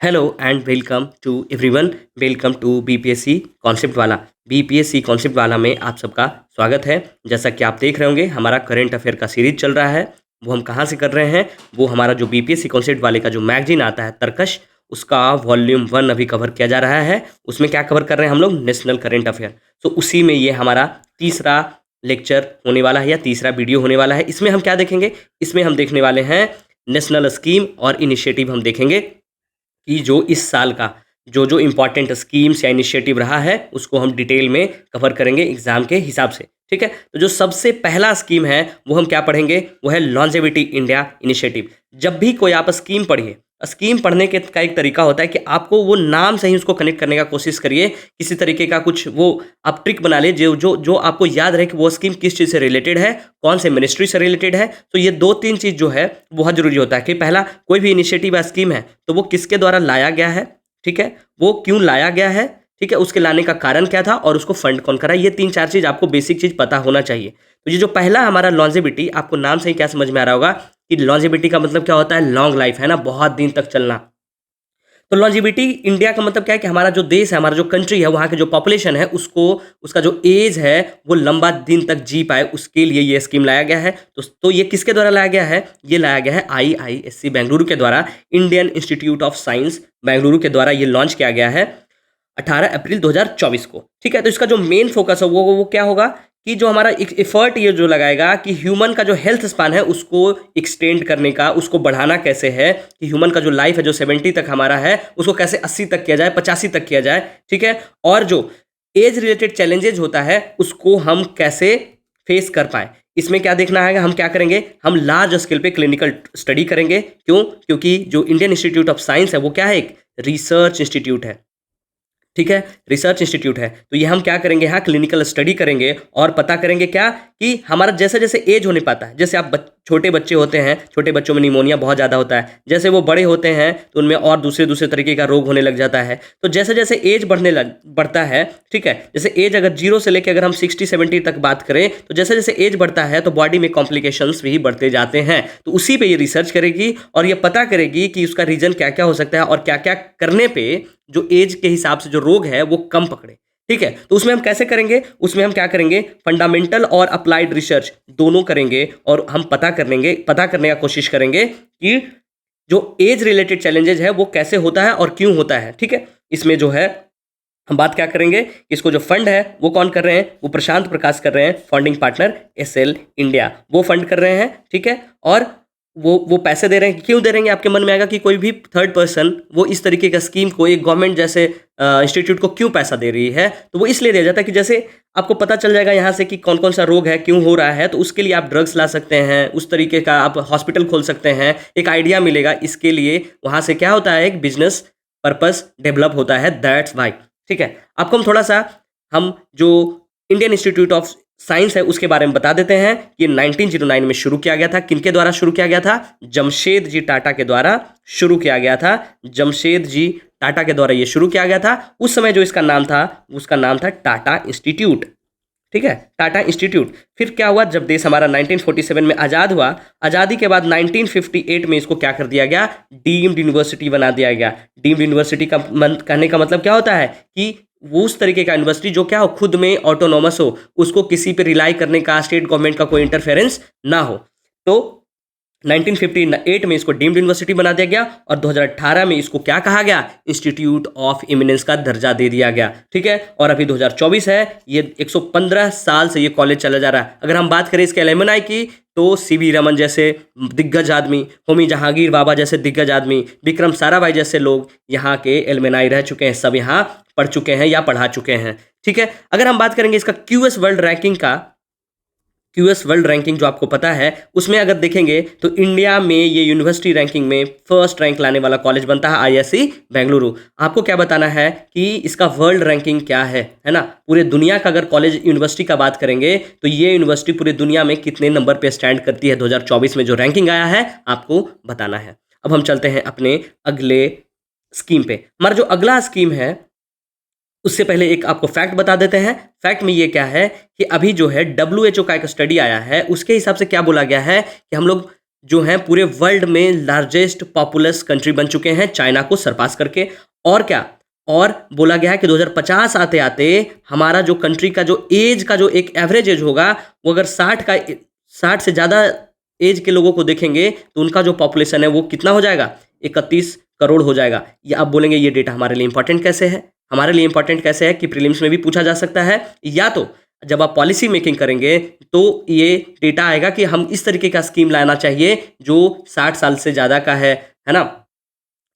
Hello and welcome to everyone. Welcome to BPSC concept वाला। BPSC concept वाला में आप सबका स्वागत है। जैसा कि आप देख रहे होंगे, हमारा करंट अफेयर का सीरीज चल रहा है। वो हम कहाँ से कर रहे हैं? वो हमारा जो बीपीएससी कॉन्सेप्ट वाले का जो मैगजीन आता है तर्कश, उसका वॉल्यूम 1 अभी कवर किया जा रहा है। उसमें क्या कवर कर रहे हैं हम लोग? National current affair. तो उसी में ये हमारा तीसरा लेक्चर होने वाला है या तीसरा वीडियो होने वाला है। इसमें हम क्या देखेंगे? इसमें हम देखने वाले हैं नेशनल स्कीम और इनिशिएटिव हम देखेंगे कि जो इस साल का जो इम्पॉर्टेंट स्कीम्स या इनिशिएटिव रहा है उसको हम डिटेल में कवर करेंगे एग्जाम के हिसाब से। ठीक है, तो जो सबसे पहला स्कीम है वो हम क्या पढ़ेंगे? वो है लॉन्जेविटी इंडिया इनिशिएटिव। जब भी कोई आप स्कीम पढ़िए, स्कीम पढ़ने के का एक तरीका होता है कि आपको वो नाम से ही उसको कनेक्ट करने का कोशिश करिए। किसी तरीके का कुछ वो आप ट्रिक बना लिए जो जो जो आपको याद रहे कि वो स्कीम किस चीज़ से रिलेटेड है, कौन से मिनिस्ट्री से रिलेटेड है। तो ये दो तीन चीज़ जो है बहुत ज़रूरी होता है कि पहला, कोई भी इनिशिएटिव या स्कीम है तो वो किसके द्वारा लाया गया है, ठीक है, वो क्यों लाया गया है, ठीक है, उसके लाने का कारण क्या था और उसको फंड कौन करा। ये तीन चार चीज़ आपको बेसिक चीज़ पता होना चाहिए। तो ये जो पहला हमारा लॉन्जेविटी, आपको नाम से ही क्या समझ में आ रहा होगा कि लॉन्जेविटी का मतलब क्या होता है? लॉन्ग लाइफ, है ना, बहुत दिन तक चलना। तो लॉन्जिविटी इंडिया का मतलब क्या है कि हमारा जो देश है, हमारा जो कंट्री है, वहाँ के जो पॉपुलेशन है उसको, उसका जो एज है वो लंबा दिन तक जी पाए, उसके लिए ये स्कीम लाया गया है। तो ये किसके द्वारा लाया गया है? ये लाया गया है IISc बेंगलुरु के द्वारा, Indian Institute of science Bengaluru के द्वारा ये लॉन्च किया गया है 18 अप्रैल 2024 को। ठीक है, तो इसका जो मेन फोकस है वो क्या होगा कि जो हमारा एक एफर्ट ये जो लगाएगा कि ह्यूमन का जो हेल्थ स्पान है उसको एक्सटेंड करने का, उसको बढ़ाना कैसे है कि ह्यूमन का जो लाइफ है जो 70 तक हमारा है उसको कैसे 80 तक किया जाए, 85 तक किया जाए। ठीक है, और जो एज रिलेटेड चैलेंजेज होता है उसको हम कैसे फेस कर पाए। इसमें क्या देखना है? हम क्या करेंगे? हम लार्ज स्केल पे क्लिनिकल स्टडी करेंगे। क्यों? क्योंकि जो इंडियन इंस्टीट्यूट ऑफ साइंस है वो क्या है? एक रिसर्च इंस्टीट्यूट है। ठीक है, रिसर्च इंस्टीट्यूट है। तो ये हम क्या करेंगे? यहाँ क्लिनिकल स्टडी करेंगे और पता करेंगे क्या कि हमारा जैसे जैसे एज होने पाता है, जैसे आप छोटे बच्चे होते हैं, छोटे बच्चों में निमोनिया बहुत ज़्यादा होता है, जैसे वो बड़े होते हैं तो उनमें और दूसरे दूसरे तरीके का रोग होने लग जाता है। तो जैसे जैसे एज बढ़ता है, ठीक है, जैसे एज अगर 0 से लेकर अगर हम 60-70 तक बात करें तो जैसे जैसे एज बढ़ता है तो बॉडी में कॉम्प्लिकेशंस भी बढ़ते जाते हैं। तो उसी पे ये रिसर्च करेगी और ये पता करेगी कि उसका रीजन क्या क्या हो सकता है और क्या क्या करने पे जो एज के हिसाब से जो रोग है वो कम पकड़े। ठीक है, तो उसमें हम कैसे करेंगे? उसमें हम क्या करेंगे? फंडामेंटल और अप्लाइड रिसर्च दोनों करेंगे और हम पता करने का कोशिश करेंगे कि जो एज रिलेटेड चैलेंजेज है वो कैसे होता है और क्यों होता है। ठीक है, इसमें जो है हम बात क्या करेंगे? इसको जो फंड है वो कौन कर रहे हैं? वो प्रशांत प्रकाश कर रहे हैं, फंडिंग पार्टनर SL इंडिया, वो फंड कर रहे हैं। ठीक है, और वो पैसे दे रहे हैं। क्यों दे रहे हैं? आपके मन में आएगा कि कोई भी थर्ड पर्सन वो इस तरीके का स्कीम को, एक गवर्नमेंट जैसे इंस्टीट्यूट को क्यों पैसा दे रही है? तो वो इसलिए दिया जाता है कि जैसे आपको पता चल जाएगा यहाँ से कि कौन कौन सा रोग है, क्यों हो रहा है, तो उसके लिए आप ड्रग्स ला सकते हैं, उस तरीके का आप हॉस्पिटल खोल सकते हैं, एक आइडिया मिलेगा। इसके लिए वहाँ से क्या होता है? एक बिजनेस पर्पस डेवलप होता है, दैट्स वाई। ठीक है, आपको हम थोड़ा सा हम जो इंडियन इंस्टीट्यूट ऑफ साइंस है उसके बारे में बता देते हैं। ये 1909 में शुरू किया गया था। किनके द्वारा शुरू किया गया था? जमशेद जी टाटा के द्वारा शुरू किया गया था। जमशेद जी टाटा के द्वारा ये शुरू किया गया था। उस समय जो इसका नाम था उसका नाम था टाटा इंस्टीट्यूट। ठीक है, टाटा इंस्टीट्यूट। फिर क्या हुआ? जब देश हमारा 1947 में आज़ाद हुआ, आज़ादी के बाद 1958 में इसको क्या कर दिया गया? डीम्ड यूनिवर्सिटी बना दिया गया। डीम्ड यूनिवर्सिटी का कहने का मतलब क्या होता है कि वो उस तरीके का यूनिवर्सिटी जो क्या हो, खुद में ऑटोनोमस हो, उसको किसी पे रिलाई करने का, स्टेट गवर्नमेंट का कोई इंटरफेरेंस ना हो। तो 1958 में इसको डीम्ड यूनिवर्सिटी बना दिया गया और 2018 में इसको क्या कहा गया? इंस्टीट्यूट ऑफ इमिनेंस का दर्जा दे दिया गया। ठीक है, और अभी 2024 है, ये 115 साल से ये कॉलेज चला जा रहा है। अगर हम बात करें इसके एलुमनाई की तो CV रमन जैसे दिग्गज आदमी, होमी जहांगीर बाबा जैसे दिग्गज आदमी, विक्रम साराभाई जैसे लोग यहाँ के एलुमनाई रह चुके हैं, सब यहाँ पढ़ चुके हैं या पढ़ा चुके हैं। ठीक है, अगर हम बात करेंगे इसका QS वर्ल्ड रैंकिंग का, QS वर्ल्ड रैंकिंग जो आपको पता है, उसमें अगर देखेंगे तो इंडिया में ये यूनिवर्सिटी रैंकिंग में फर्स्ट रैंक लाने वाला कॉलेज बनता है IISc बेंगलुरु। आपको क्या बताना है कि इसका वर्ल्ड रैंकिंग क्या है ना? पूरे दुनिया का अगर कॉलेज यूनिवर्सिटी का बात करेंगे तो ये यूनिवर्सिटी पूरे दुनिया में कितने नंबर पे स्टैंड करती है, 2024 में जो रैंकिंग आया है आपको बताना है। अब हम चलते हैं अपने अगले स्कीम पे। हमारा जो अगला स्कीम है उससे पहले एक आपको फैक्ट बता देते हैं। फैक्ट में ये क्या है कि अभी जो है WHO का एक स्टडी आया है, उसके हिसाब से क्या बोला गया है कि हम लोग जो हैं पूरे वर्ल्ड में लार्जेस्ट पॉपुलस कंट्री बन चुके हैं चाइना को सरपास करके। और क्या, और बोला गया है कि 2050 आते आते हमारा जो कंट्री का जो एज का जो एक एवरेज एज होगा, वो अगर 60 से ज़्यादा एज के लोगों को देखेंगे तो उनका जो पॉपुलेशन है वो कितना हो जाएगा, 31 करोड़ हो जाएगा। ये आप बोलेंगे ये डेटा हमारे लिए इंपॉर्टेंट कैसे है? हमारे लिए इंपॉर्टेंट कैसे है कि प्रीलिम्स में भी पूछा जा सकता है, या तो जब आप पॉलिसी मेकिंग करेंगे तो ये डेटा आएगा कि हम इस तरीके का स्कीम लाना चाहिए जो 60 साल से ज़्यादा का है ना,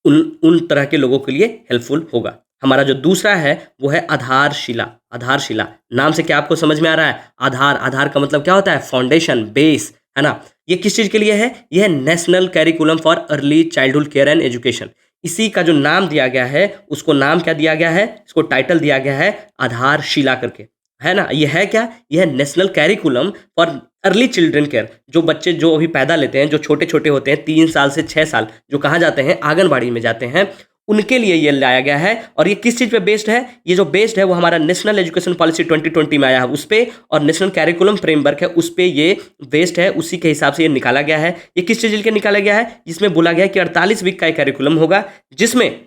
उन उन तरह के लोगों के लिए हेल्पफुल होगा। हमारा जो दूसरा है वो है आधारशिला। आधारशिला नाम से क्या आपको समझ में आ रहा है? आधार, आधार का मतलब क्या होता है? फाउंडेशन, बेस, है ना। ये किस चीज़ के लिए है? यह है national curriculum for early childhood care and education. इसी का जो नाम दिया गया है उसको नाम क्या दिया गया है? इसको टाइटल दिया गया है आधारशिला करके, है ना। ये है क्या? यह है national curriculum for early children care. जो बच्चे जो अभी पैदा लेते हैं, जो छोटे छोटे होते हैं 3 साल से 6 साल, जो कहाँ जाते हैं? आंगनबाड़ी में जाते हैं, उनके लिए ये लाया गया है। और ये किस चीज़ पे बेस्ड है? ये जो बेस्ड है वो हमारा नेशनल एजुकेशन पॉलिसी 2020 में आया है उस पर, और नेशनल कैरिकुलम फ्रेमवर्क है उस पर ये बेस्ड है। उसी के हिसाब से ये निकाला गया है। ये किस चीज़ के लिए निकाला गया है? जिसमें बोला गया है कि 48 वीक का एक कैरिकुलम होगा, जिसमें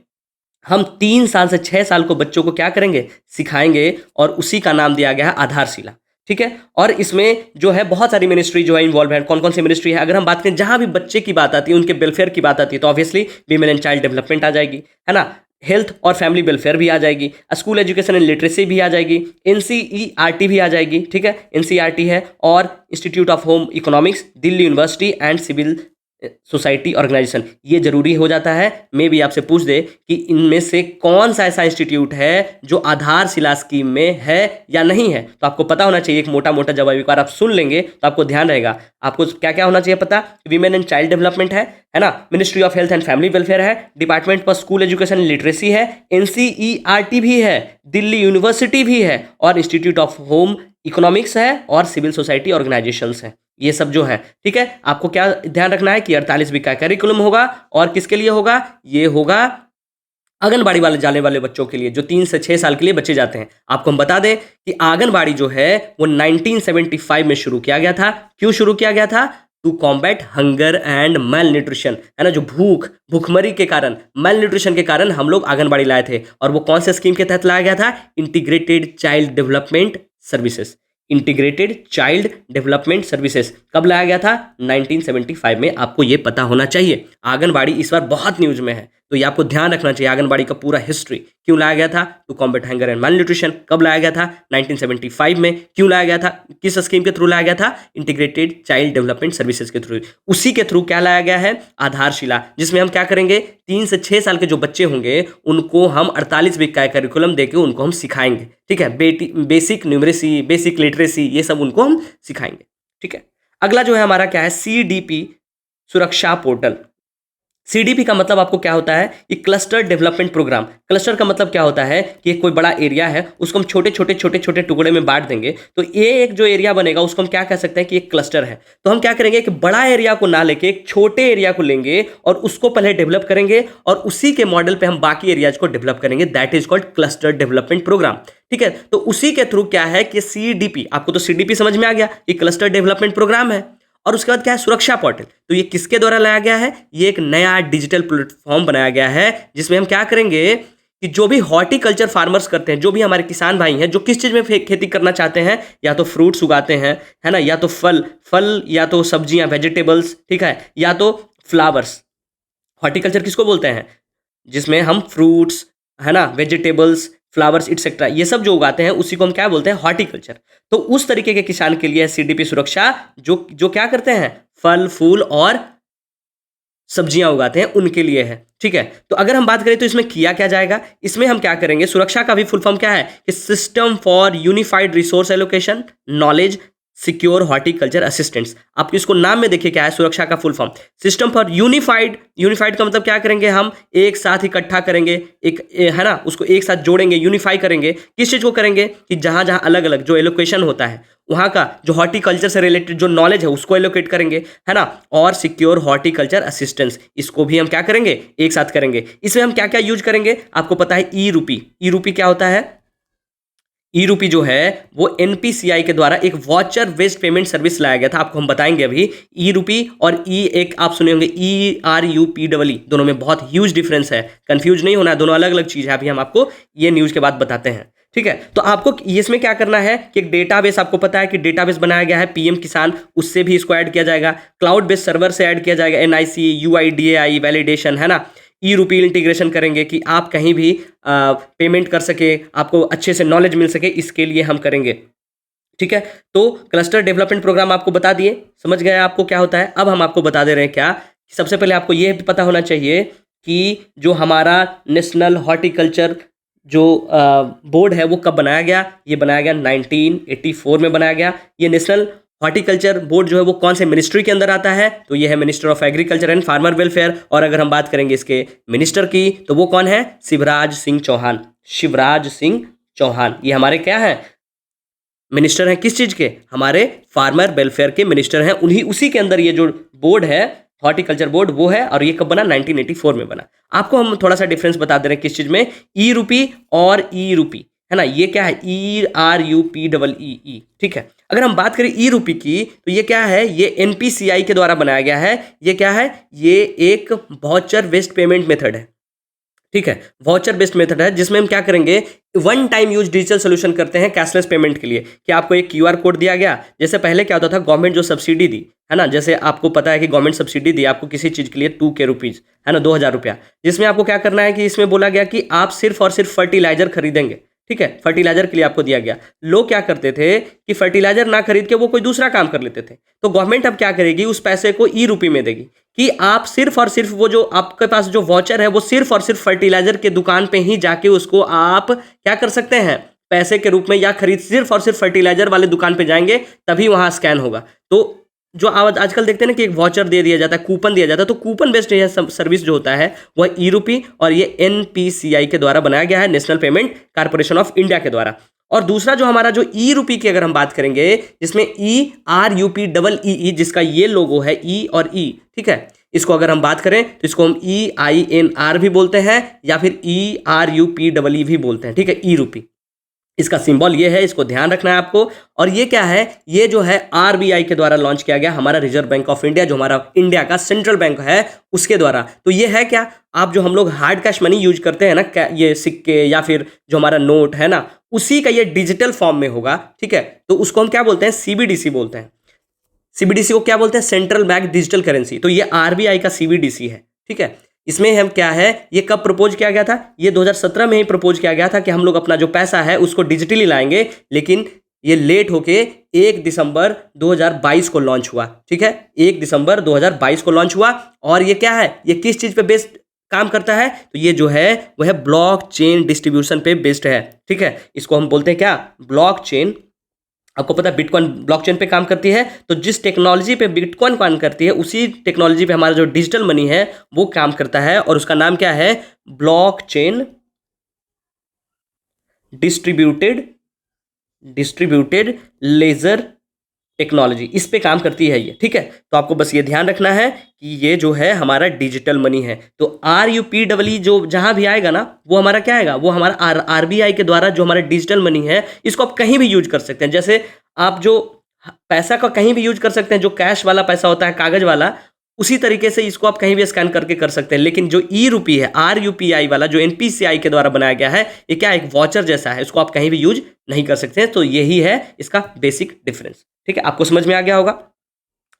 हम 3 साल से 6 साल को बच्चों को क्या करेंगे? सिखाएंगे, और उसी का नाम दिया गया है आधारशिला। ठीक है। और इसमें जो है बहुत सारी मिनिस्ट्री जो है इन्वॉल्व है। कौन कौन सी मिनिस्ट्री है? अगर हम बात करें, जहां भी बच्चे की बात आती है, उनके वेलफेयर की बात आती है, तो obviously women and child development आ जाएगी, है ना। हेल्थ और फैमिली वेलफेयर भी आ जाएगी, स्कूल एजुकेशन एंड लिटरेसी भी आ जाएगी, एनसीईआरटी भी आ जाएगी। ठीक है, एनसीईआरटी है, और institute of home economics, Delhi university and civil society organisation. ये जरूरी हो जाता है। मैं भी आपसे पूछ दे कि इनमें से कौन सा ऐसा इंस्टीट्यूट है जो आधारशिला स्कीम में है या नहीं है, तो आपको पता होना चाहिए। एक मोटा मोटा जवाब एक बार आप सुन लेंगे तो आपको ध्यान रहेगा। आपको क्या क्या होना चाहिए पता? विमेन एंड चाइल्ड डेवलपमेंट है ना, ministry of health and family welfare है, department for school education and literacy है, एनसीईआरटी भी है, दिल्ली यूनिवर्सिटी भी है, और इंस्टीट्यूट ऑफ होम इकोनॉमिक्स है, और सिविल सोसाइटी ऑर्गेनाइजेशंस है। ये सब जो है, ठीक है। आपको क्या ध्यान रखना है कि 48 वीक का कैरिकुलम होगा, और किसके लिए होगा? ये होगा आंगनबाड़ी वाले जाने वाले बच्चों के लिए, जो 3 से 6 साल के लिए बच्चे जाते हैं। आपको हम बता दें कि आंगनबाड़ी जो है वो 1975 में शुरू किया गया था। क्यों शुरू किया गया था? To combat hunger and malnutrition, है ना। जो भूखमरी के कारण, मेल न्यूट्रिशन के कारण हम लोग आंगनबाड़ी लाए थे। और वो कौन से स्कीम के तहत लाया गया था? Integrated child development services. Integrated child development services कब लाया गया था? 1975 में। आपको ये पता होना चाहिए। आंगनबाड़ी इस बार बहुत न्यूज में है, तो ये आपको ध्यान रखना चाहिए। आंगनबाड़ी का पूरा हिस्ट्री क्यों लाया गया था? To combat hunger and malnutrition. कब लाया गया था? 1975 में। क्यों लाया गया था? किस स्कीम के थ्रू लाया गया था? इंटीग्रेटेड चाइल्ड डेवलपमेंट सर्विसेज के थ्रू। उसी के थ्रू क्या लाया गया है? आधारशिला, जिसमें हम क्या करेंगे? 3 से 6 साल के जो बच्चे होंगे उनको हम 48 वीक का करिकुलम देके उनको हम सिखाएंगे। ठीक है, बेसिक न्यूमरेसी, बेसिक लिटरेसी, ये सब उनको हम सिखाएंगे। ठीक है। अगला जो है हमारा क्या है? सीडीपी सुरक्षा पोर्टल। सीडीपी का मतलब आपको क्या होता है? ये क्लस्टर डेवलपमेंट प्रोग्राम। क्लस्टर का मतलब क्या होता है कि कोई बड़ा एरिया है, उसको हम छोटे छोटे टुकड़े में बांट देंगे, तो ये एक जो एरिया बनेगा उसको हम क्या कह सकते हैं कि एक क्लस्टर है। तो हम क्या करेंगे? एक बड़ा एरिया को ना लेके एक छोटे एरिया को लेंगे और उसको पहले डेवलप करेंगे, और उसी के मॉडल पे हम बाकी एरियाज को डेवलप करेंगे। That is called cluster development programme. ठीक है, तो उसी के थ्रू क्या है कि सीडीपी, आपको तो सीडीपी समझ में आ गया, ये क्लस्टर डेवलपमेंट प्रोग्राम है। और उसके बाद क्या है? सुरक्षा पोर्टल। तो ये किसके द्वारा लाया गया है? ये एक नया डिजिटल प्लेटफॉर्म बनाया गया है, जिसमें हम क्या करेंगे कि जो भी हॉर्टिकल्चर फार्मर्स करते हैं, जो भी हमारे किसान भाई हैं, जो किस चीज़ में खेती करना चाहते हैं, या तो फ्रूट्स उगाते हैं, है ना, या तो फल या तो सब्जियां, वेजिटेबल्स, ठीक है, या तो फ्लावर्स। हॉर्टिकल्चर किसको बोलते हैं? जिसमें हम फ्रूट्स, है ना, वेजिटेबल्स, फ्लावर्स इट्सेट्रा, ये सब जो उगाते हैं उसी को हम क्या बोलते हैं? हॉर्टिकल्चर। तो उस तरीके के किसान के लिए सीडीपी सुरक्षा, जो क्या करते हैं? फल फूल और सब्जियां उगाते हैं, उनके लिए है। ठीक है, तो अगर हम बात करें तो इसमें किया क्या जाएगा? इसमें हम क्या करेंगे? सुरक्षा का भी फुल फॉर्म क्या है? कि system for unified resource allocation knowledge secure horticulture assistants. आप इसको नाम में देखिए क्या है? सुरक्षा का full form system for unified. Unified का मतलब क्या करेंगे? हम एक साथ इकट्ठा करेंगे, है ना, उसको एक साथ जोड़ेंगे, यूनिफाई करेंगे। किस चीज को करेंगे? कि जहां जहां अलग अलग जो एलोकेशन होता है, वहां का जो हॉर्टिकल्चर से रिलेटेड जो नॉलेज है उसको एलोकेट करेंगे, है ना। और सिक्योर हॉर्टिकल्चर असिस्टेंस, इसको भी हम क्या करेंगे? एक साथ करेंगे। इसमें हम क्या क्या यूज करेंगे? आपको पता है ई रूपी। ई रूपी क्या होता है? ई रूपी जो है वो एनपीसीआई के द्वारा एक वॉचर बेस्ड पेमेंट सर्विस लाया गया था, आपको हम बताएंगे अभी। ई रूपी और ई एक आप सुने होंगे ERUPEE, दोनों में बहुत ह्यूज डिफरेंस है, कंफ्यूज नहीं होना, दोनों अलग अलग चीज है। अभी हम आपको ये न्यूज के बाद बताते हैं, ठीक है। तो आपको इसमें क्या करना है कि एक डेटाबेस, आपको पता है कि डेटाबेस बनाया गया है पीएम किसान, उससे भी इसको ऐड किया जाएगा, क्लाउड बेस्ड सर्वर से ऐड किया जाएगा, NIC UIDAI वैलिडेशन, है ना। ई रूपी इंटीग्रेशन करेंगे कि आप कहीं भी पेमेंट कर सके, आपको अच्छे से नॉलेज मिल सके, इसके लिए हम करेंगे, ठीक है। तो क्लस्टर डेवलपमेंट प्रोग्राम आपको बता दिए, समझ गए आपको क्या होता है। अब हम आपको बता दे रहे हैं क्या, सबसे पहले आपको ये पता होना चाहिए कि जो हमारा नेशनल हॉर्टिकल्चर जो बोर्ड है वो कब बनाया गया। ये बनाया गया 1984 में बनाया गया। ये नेशनल हॉर्टिकल्चर बोर्ड जो है वो कौन से मिनिस्ट्री के अंदर आता है, तो ये है minister of agriculture and farmer welfare. और अगर हम बात करेंगे इसके मिनिस्टर की, तो वो कौन है, शिवराज सिंह चौहान। शिवराज सिंह चौहान ये हमारे क्या है, मिनिस्टर हैं, किस चीज के, हमारे फार्मर वेलफेयर के मिनिस्टर हैं। उन्हीं उसी के अंदर ये जो बोर्ड है हॉर्टिकल्चर बोर्ड वो है, और ये कब बना, 1984 में बना। आपको हम थोड़ा सा डिफरेंस बता दे रहे हैं किस चीज में, ई रूपी और ई रूपी, है ना। ये क्या है, ERUPEE, ठीक है। अगर हम बात करें ई रूपी की, तो ये क्या है, ये एनपीसीआई के द्वारा बनाया गया है। ये क्या है, ये एक वाउचर बेस्ड पेमेंट मेथड है, ठीक है। वाउचर बेस्ड मेथड है जिसमें हम क्या करेंगे, one time use digital solution करते हैं कैशलेस पेमेंट के लिए। कि आपको एक QR कोड दिया गया, जैसे पहले क्या होता था, गवर्नमेंट जो सब्सिडी दी, है ना, जैसे आपको पता है कि गवर्नमेंट सब्सिडी दी आपको किसी चीज के लिए 2K रुपीज, है ना, 2000 रुपया, जिसमें आपको क्या करना है कि इसमें बोला गया कि आप सिर्फ और सिर्फ फर्टिलाइजर खरीदेंगे, ठीक है। फर्टिलाइजर के लिए आपको दिया गया। लोग क्या करते थे कि फर्टिलाइजर ना खरीद के वो कोई दूसरा काम कर लेते थे, तो गवर्नमेंट अब क्या करेगी, उस पैसे को ई रूपी में देगी कि आप सिर्फ और सिर्फ वो जो आपके पास जो वाउचर है वो सिर्फ और सिर्फ फर्टिलाइजर के दुकान पे ही जाके उसको आप क्या कर सकते हैं, पैसे के रूप में या खरीद, सिर्फ और सिर्फ फर्टिलाइजर वाले दुकान पे जाएंगे तभी वहां स्कैन होगा। तो जो आजकल देखते हैं ना कि एक वाउचर दे दिया जाता है, कूपन दिया जाता है, तो कूपन बेस्ड सर्विस जो होता है वह ई रूपी और ये एनपीसीआई के द्वारा बनाया गया है, national payment corporation of India के द्वारा। और दूसरा जो हमारा जो ई रूपी की अगर हम बात करेंगे, जिसमें ERUPEE, जिसका ये लोगो है ई और ई, ठीक है। इसको अगर हम बात करें तो इसको हम EINR भी बोलते हैं या फिर ERUPEE भी बोलते हैं, ठीक है, ई रूपी। इसका सिंबल ये है, इसको ध्यान रखना है आपको। और ये क्या है, ये जो है RBI के द्वारा लॉन्च किया गया, हमारा रिजर्व बैंक ऑफ इंडिया, जो हमारा इंडिया का सेंट्रल बैंक है, उसके द्वारा। तो ये है क्या, आप जो हम लोग हार्ड कैश मनी यूज करते हैं ना, ये सिक्के या फिर जो हमारा नोट है ना, उसी का ये डिजिटल फॉर्म में होगा, ठीक है। तो उसको हम क्या बोलते हैं, CBDC बोलते हैं। CBDC को क्या बोलते हैं, सेंट्रल बैंक डिजिटल करेंसी। तो ये RBI का CBDC है, ठीक है। इसमें हम क्या है, ये कब प्रपोज किया गया था, ये 2017 में ही प्रपोज किया गया था कि हम लोग अपना जो पैसा है उसको डिजिटली लाएंगे, लेकिन ये लेट होके 1 दिसंबर 2022 को लॉन्च हुआ, ठीक है। 1 दिसंबर 2022 को लॉन्च हुआ। और ये क्या है, ये किस चीज पे बेस्ड काम करता है, तो ये जो है वह है ब्लॉक चेन डिस्ट्रीब्यूशन पे बेस्ड है, ठीक है। इसको हम बोलते हैं क्या, ब्लॉक चेन। आपको पता है बिटकॉइन ब्लॉकचेन पे काम करती है, तो जिस टेक्नोलॉजी पे बिटकॉइन काम करती है उसी टेक्नोलॉजी पे हमारा जो डिजिटल मनी है वो काम करता है, और उसका नाम क्या है, ब्लॉकचेन डिस्ट्रीब्यूटेड लेजर टेक्नोलॉजी, इस पे काम करती है ये, ठीक है। तो आपको बस ये ध्यान रखना है कि ये जो है हमारा डिजिटल मनी है। तो RUPEE जो जहां भी आएगा ना, वो हमारा क्या आएगा, वो हमारा RBI के द्वारा जो हमारा डिजिटल मनी है, इसको आप कहीं भी यूज कर सकते हैं। जैसे आप जो पैसा का कहीं भी यूज कर सकते हैं, जो कैश वाला पैसा होता है, कागज वाला, उसी तरीके से इसको आप कहीं भी स्कैन करके कर सकते हैं। लेकिन जो ई रूपी है, RUPI वाला, जो NPCI के द्वारा बनाया गया है, ये क्या, एक वाउचर जैसा है, इसको आप कहीं भी यूज नहीं कर सकते हैं। तो यही है इसका बेसिक डिफरेंस, ठीक है। आपको समझ में आ गया होगा।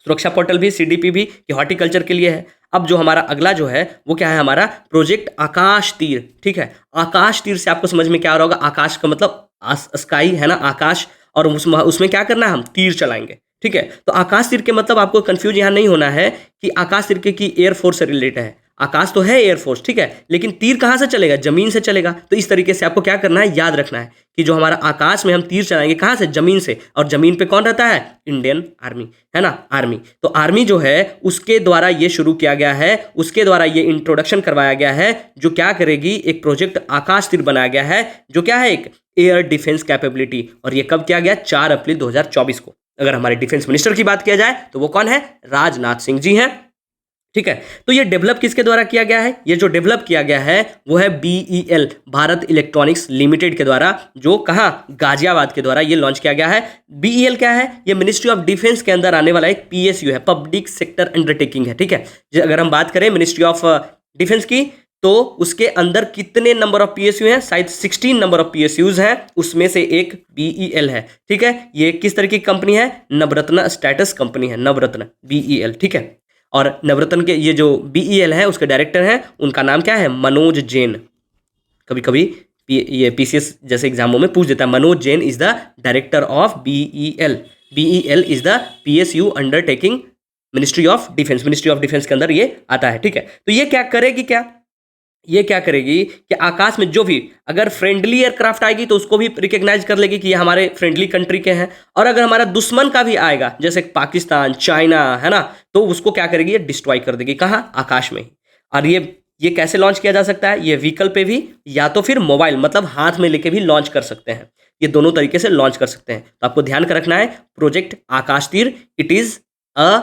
सुरक्षा पोर्टल भी, CDP भी, कि हॉर्टिकल्चर के लिए है। अब जो हमारा अगला जो है वो क्या है, हमारा प्रोजेक्ट आकाश तीर, ठीक है। आकाश तीर से आपको समझ में क्या आ रहा होगा, आकाश का मतलब स्काई है ना, आकाश, और उसमें क्या करना है, हम तीर चलाएंगे, ठीक है। तो आकाश तीर के मतलब आपको कंफ्यूज यहाँ नहीं होना है कि आकाश तीर की एयरफोर्स से रिलेटेड है। आकाश तो है एयरफोर्स, ठीक है, लेकिन तीर कहाँ से चलेगा, जमीन से चलेगा। तो इस तरीके से आपको क्या करना है, याद रखना है कि जो हमारा आकाश में हम तीर चलाएंगे कहाँ से, जमीन से। और जमीन पे कौन रहता है, इंडियन आर्मी, है ना, आर्मी। तो आर्मी जो है उसके द्वारा ये शुरू किया गया है, उसके द्वारा ये इंट्रोडक्शन करवाया गया है, जो क्या करेगी, एक प्रोजेक्ट आकाश तीर बनाया गया है, जो क्या है, एक एयर डिफेंस कैपेबिलिटी। और ये कब किया गया, 4 अप्रैल 2024 को। अगर हमारे डिफेंस मिनिस्टर की बात किया जाए तो वो कौन है, राजनाथ सिंह जी हैं। ठीक है। तो ये डेवलप किसके द्वारा किया गया है? ये जो डेवलप किया गया है वो है BEL, भारत इलेक्ट्रॉनिक्स लिमिटेड के द्वारा, जो कहाँ, गाजियाबाद के द्वारा ये लॉन्च किया गया है। BEL क्या है? ये मिनिस्ट्री ऑफ डिफेंस के अंदर आने वाला एक PSU है, पब्लिक सेक्टर अंडरटेकिंग है। ठीक है, अगर हम बात करें मिनिस्ट्री ऑफ डिफेंस की, तो उसके अंदर कितने नंबर ऑफ PSU हैं? शायद 16 नंबर ऑफ PSUs हैं, उसमें से एक BEL है। ठीक है, ये किस तरह की कंपनी है? नवरत्न स्टेटस कंपनी है, नवरत्न BEL। ठीक है, और नवरत्न के ये जो BEL है उसके डायरेक्टर हैं, उनका नाम क्या है? मनोज जैन। कभी कभी ये PCS जैसे एग्जामों में पूछ देता है, Manoj Jain is the director of BEL। BEL is the PSU undertaking ministry of defence, ministry of defence के अंदर ये आता है। ठीक है, तो ये क्या करेगी? ये क्या करेगी कि आकाश में जो भी अगर फ्रेंडली एयरक्राफ्ट आएगी तो उसको भी रिकग्नाइज कर लेगी कि ये हमारे फ्रेंडली कंट्री के हैं, और अगर हमारा दुश्मन का भी आएगा जैसे पाकिस्तान, चाइना, है ना, तो उसको क्या करेगी? ये डिस्ट्रॉय कर देगी। कहाँ? आकाश में ही। और ये कैसे लॉन्च किया जा सकता है? ये व्हीकल पे भी, या तो फिर मोबाइल मतलब हाथ में लेके भी लॉन्च कर सकते हैं। ये दोनों तरीके से लॉन्च कर सकते हैं। तो आपको ध्यान रखना है, प्रोजेक्ट आकाश तीर, it is a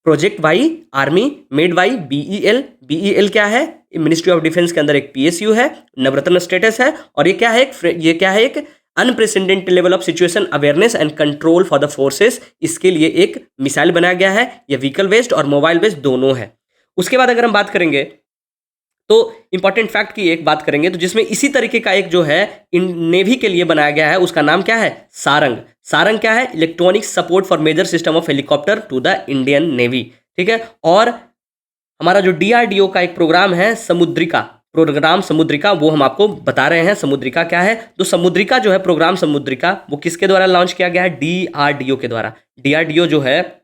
project by army made by BEL। BEL क्या है? मिनिस्ट्री ऑफ डिफेंस के अंदर एक PSU है, नवरत्न स्टेटस है, और ये क्या है? एक unprecedented level of situation awareness and control for the forces. इसके लिए एक मिसाइल बनाया गया है। ये व्हीकल बेस्ड और मोबाइल बेस्ड दोनों है। उसके बाद अगर हम बात करेंगे तो इंपॉर्टेंट फैक्ट की एक बात करेंगे, तो जिसमें इसी तरीके का एक जो है नेवी के लिए बनाया गया है, उसका नाम क्या है? सारंग। सारंग क्या है? Electronic support for major system of helicopter to the Indian Navy. ठीक है, और हमारा जो DRDO का एक प्रोग्राम है, समुद्रिका प्रोग्राम, समुद्रिका, वो हम आपको बता रहे हैं समुद्रिका क्या है। तो समुद्रिका जो है, प्रोग्राम समुद्रिका, वो किसके द्वारा लॉन्च किया गया है? DRDO के द्वारा। DRDO जो है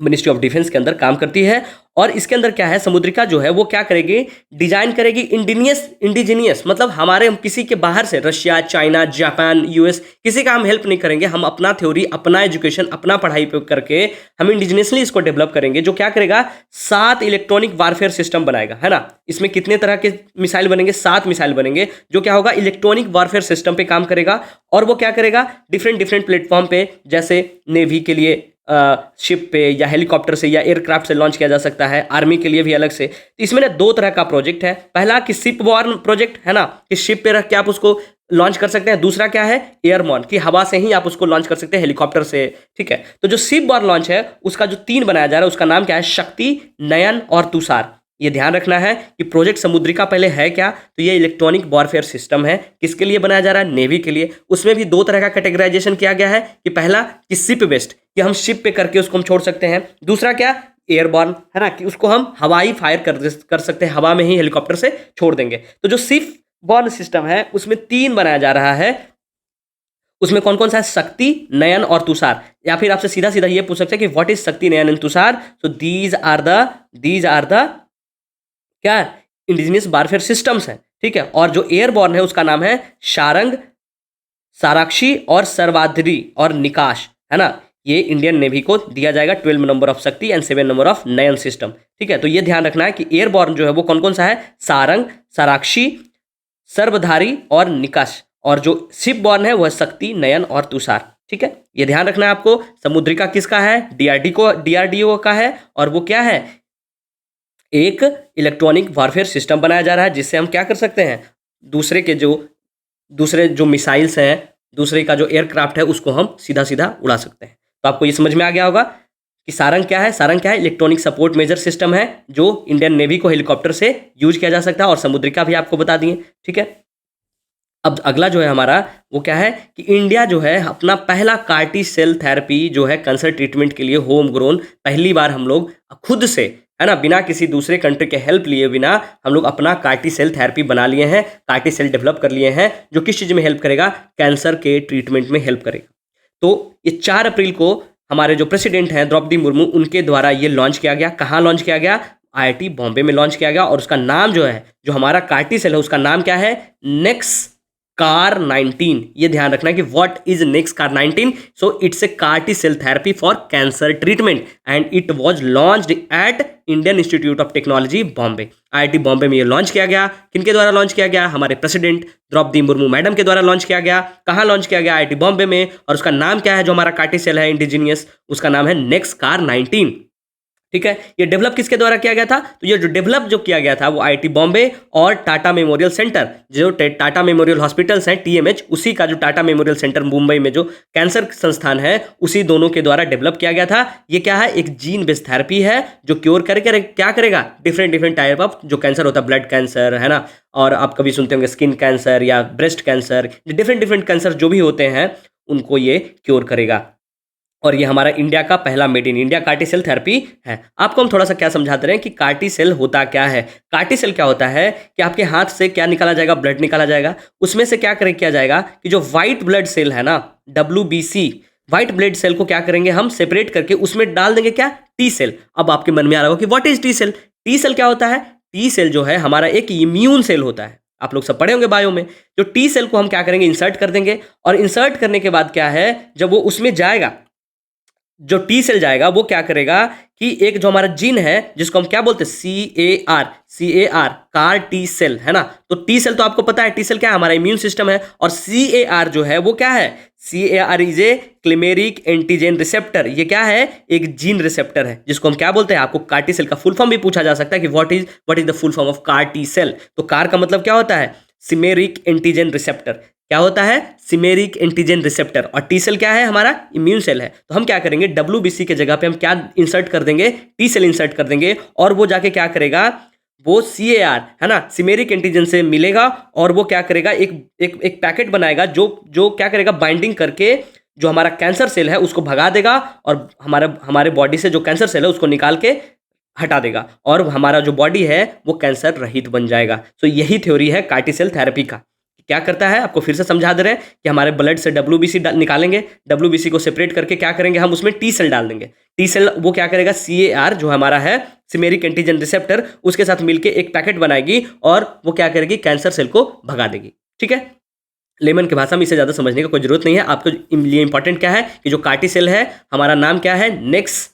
मिनिस्ट्री ऑफ डिफेंस के अंदर काम करती है, और इसके अंदर क्या है? समुद्रिका जो है वो क्या करेगी? डिजाइन करेगी इंडिजीनियस, मतलब हमारे, हम किसी के बाहर से, रशिया, चाइना, जापान, US, किसी का हम हेल्प नहीं करेंगे। हम अपना थ्योरी, अपना एजुकेशन, अपना पढ़ाई पे करके हम इंडिजीनियसली इसको डेवलप करेंगे। जो क्या करेगा? 7 इलेक्ट्रॉनिक वारफेयर सिस्टम बनाएगा, है ना। इसमें कितने तरह के मिसाइल बनेंगे? 7 मिसाइल बनेंगे, जो क्या होगा? इलेक्ट्रॉनिक वारफेयर सिस्टम पे काम करेगा। और वो क्या करेगा? डिफरेंट प्लेटफॉर्म पे, जैसे नेवी के लिए शिप पे या हेलीकॉप्टर से या एयरक्राफ्ट से लॉन्च किया जा सकता है, आर्मी के लिए भी अलग से। तो इसमें ना 2 तरह का प्रोजेक्ट है। पहला कि शिप बॉर्न प्रोजेक्ट, है ना, कि शिप पे रख के आप उसको लॉन्च कर सकते हैं। दूसरा क्या है? एयरबॉर्न, कि हवा से ही आप उसको लॉन्च कर सकते हैं, हेलीकॉप्टर से। ठीक है, तो जो शिप बॉर्न लॉन्च है उसका जो 3 बनाया जा रहा है, उसका नाम क्या है? शक्ति, नयन और तुषार। ये ध्यान रखना है कि प्रोजेक्ट समुद्रिका पहले है क्या? तो ये इलेक्ट्रॉनिक वॉरफेयर सिस्टम है। किसके लिए बनाया जा रहा है? नेवी के लिए। उसमें भी 2 तरह का कैटेगराइजेशन किया गया है, कि पहला कि शिप बेस्ड, कि हम शिप पे करके उसको हम छोड़ सकते हैं। दूसरा क्या? एयरबॉर्न, है ना, कि उसको हम हवाई फायर कर सकते हैं, हवा में ही हेलीकॉप्टर से छोड़ देंगे। तो जो शिप बॉर्न सिस्टम है उसमें 3 बनाया जा रहा है। उसमें कौन कौन सा है? शक्ति, नयन और तुषार। या फिर आपसे सीधा सीधा ये पूछ सकते हैं कि what is Shakti, Nayan and Tushar? So these are the क्या? इंडिजिनियस वारफेयर सिस्टम्स हैं। ठीक है, और जो एयरबॉर्न है उसका नाम है सारंग, साराक्षी और सर्वाधिरी और निकाश, है ना। ये इंडियन नेवी को दिया जाएगा 12 नंबर ऑफ शक्ति and 7 number of Nayan system. ठीक है, तो ये ध्यान रखना है कि एयरबॉर्न जो है वो कौन कौन सा है? सारंग, साराक्षी, सर्वधारी और निकाश। और जो शिप बॉर्न है वह शक्ति, नयन और तुषार। ठीक है, ये ध्यान रखना है आपको। समुद्रिका किसका है? DRDO का है, और वो क्या है? एक इलेक्ट्रॉनिक वारफेयर सिस्टम बनाया जा रहा है, जिससे हम क्या कर सकते हैं? दूसरे जो मिसाइल्स हैं, दूसरे का जो एयरक्राफ्ट है, उसको हम सीधा सीधा उड़ा सकते हैं। तो आपको ये समझ में आ गया होगा कि सारंग क्या है। सारंग क्या है? इलेक्ट्रॉनिक सपोर्ट मेजर सिस्टम है, जो इंडियन नेवी को हेलीकॉप्टर से यूज किया जा सकता है, और समुद्रिका भी आपको बता दिए। ठीक है, अब अगला जो है हमारा वो क्या है कि इंडिया जो है अपना पहला कार्टी सेल थेरेपी जो है कैंसर ट्रीटमेंट के लिए होम ग्रोन, पहली बार हम लोग खुद से, है ना, बिना किसी दूसरे कंट्री के हेल्प लिए बिना हम लोग अपना कार्टी सेल थेरेपी बना लिए हैं, कार्टी सेल डेवलप कर लिए हैं, जो किस चीज़ में हेल्प करेगा? कैंसर के ट्रीटमेंट में हेल्प करेगा। तो ये 4 अप्रैल को हमारे जो प्रेसिडेंट हैं द्रौपदी मुर्मू, उनके द्वारा ये लॉन्च किया गया। कहाँ लॉन्च किया गया? IIT बॉम्बे में लॉन्च किया गया। और उसका नाम जो है, जो हमारा कार्टी सेल है, उसका नाम क्या है? NexCAR 19। ये ध्यान रखना है कि what is NexCAR 19? So it's a CAR T cell therapy for cancer treatment and it was launched at Indian Institute of Technology Bombay. IIT Bombay में ये लॉन्च किया गया। किनके द्वारा लॉन्च किया गया? हमारे प्रेसिडेंट द्रौपदी मुर्मू मैडम के द्वारा लॉन्च किया गया। कहाँ लॉन्च किया गया? IIT बॉम्बे में। और उसका नाम क्या है? जो हमारा कार्टी सेल है इंडिजीनियस, उसका नाम है नेक्स कार 19। ठीक है। ये डेवलप किसके द्वारा किया गया था? तो ये जो डेवलप जो किया गया था वो आईआईटी बॉम्बे और टाटा मेमोरियल सेंटर, जो टाटा मेमोरियल हॉस्पिटल्स हैं टीएमएच, उसी का जो टाटा मेमोरियल सेंटर मुंबई में जो कैंसर संस्थान है, उसी दोनों के द्वारा डेवलप किया गया था। ये क्या है? एक जीन बेस्ड थेरेपी है जो क्योर क्या करेगा? डिफरेंट डिफरेंट टाइप ऑफ जो कैंसर होता है, ब्लड कैंसर है ना, और आप कभी सुनते होंगे स्किन कैंसर या breast cancer, different different cancer जो भी होते हैं उनको ये क्योर करेगा। और ये हमारा इंडिया का पहला made in India CAR T cell therapy है। आपको हम थोड़ा सा क्या समझाते रहे हैं कि कार्टी सेल होता क्या है। कार्टी सेल क्या होता है कि आपके हाथ से क्या निकाला जाएगा? ब्लड निकाला जाएगा। उसमें से क्या किया जाएगा कि जो व्हाइट ब्लड सेल है ना, WBC, व्हाइट ब्लड सेल को क्या करेंगे हम? सेपरेट करके उसमें डाल देंगे क्या? T cell. अब आपके मन में आ रहा होगा कि what is T cell? T cell क्या होता है? टी सेल जो है हमारा एक इम्यून सेल होता है। आप लोग सब पढ़े होंगे बायो में। जो टी सेल को हम क्या करेंगे? इंसर्ट कर देंगे, और इंसर्ट करने के बाद क्या है, जब वो उसमें जाएगा, जो टी सेल जाएगा वो क्या करेगा कि एक जो हमारा जीन है जिसको हम क्या बोलते हैं? CAR, कार टी सेल है ना। तो टी सेल तो आपको पता है, टी सेल क्या है? हमारा इम्यून सिस्टम है। और CAR जो है वो क्या है? CAR is a chimeric antigen receptor. ये क्या है? एक जीन रिसेप्टर है जिसको हम क्या बोलते हैं? आपको कार टी सेल का फुल फॉर्म भी पूछा जा सकता है कि what is the full form of CAR T cell. तो कार का मतलब क्या होता है? Chimeric antigen receptor. क्या होता है? Chimeric antigen receptor. और टी सेल क्या है? हमारा इम्यून सेल है। तो हम क्या करेंगे? WBC के जगह पे हम क्या इंसर्ट कर देंगे? टी सेल इंसर्ट कर देंगे, और वो जाके क्या करेगा? वो CAR है ना, सिमेरिक एंटीजन से मिलेगा, और वो क्या करेगा? एक पैकेट बनाएगा जो क्या करेगा? बाइंडिंग करके जो हमारा कैंसर सेल है उसको भगा देगा, और हमारे बॉडी से जो कैंसर सेल है उसको निकाल के हटा देगा, और हमारा जो बॉडी है वो कैंसर रहित बन जाएगा। तो यही थ्योरी है कार्टी सेल थेरेपी का। क्या करता है? आपको फिर से समझा दे रहे हैं कि हमारे ब्लड से WBC निकालेंगे, WBC को सेपरेट करके क्या करेंगे? हम उसमें टी सेल डाल देंगे। टी सेल वो क्या करेगा? CAR जो हमारा है सिमेरिक एंटीजन रिसेप्टर, उसके साथ मिलके एक पैकेट बनाएगी, और वो क्या करेगी? कैंसर सेल को भगा देगी। ठीक है। लेमन की भाषा में इसे ज़्यादा समझने का कोई जरूरत नहीं है। आपको लिए इंपॉर्टेंट क्या है कि जो कार्टी सेल है हमारा नाम क्या है? नेक्स,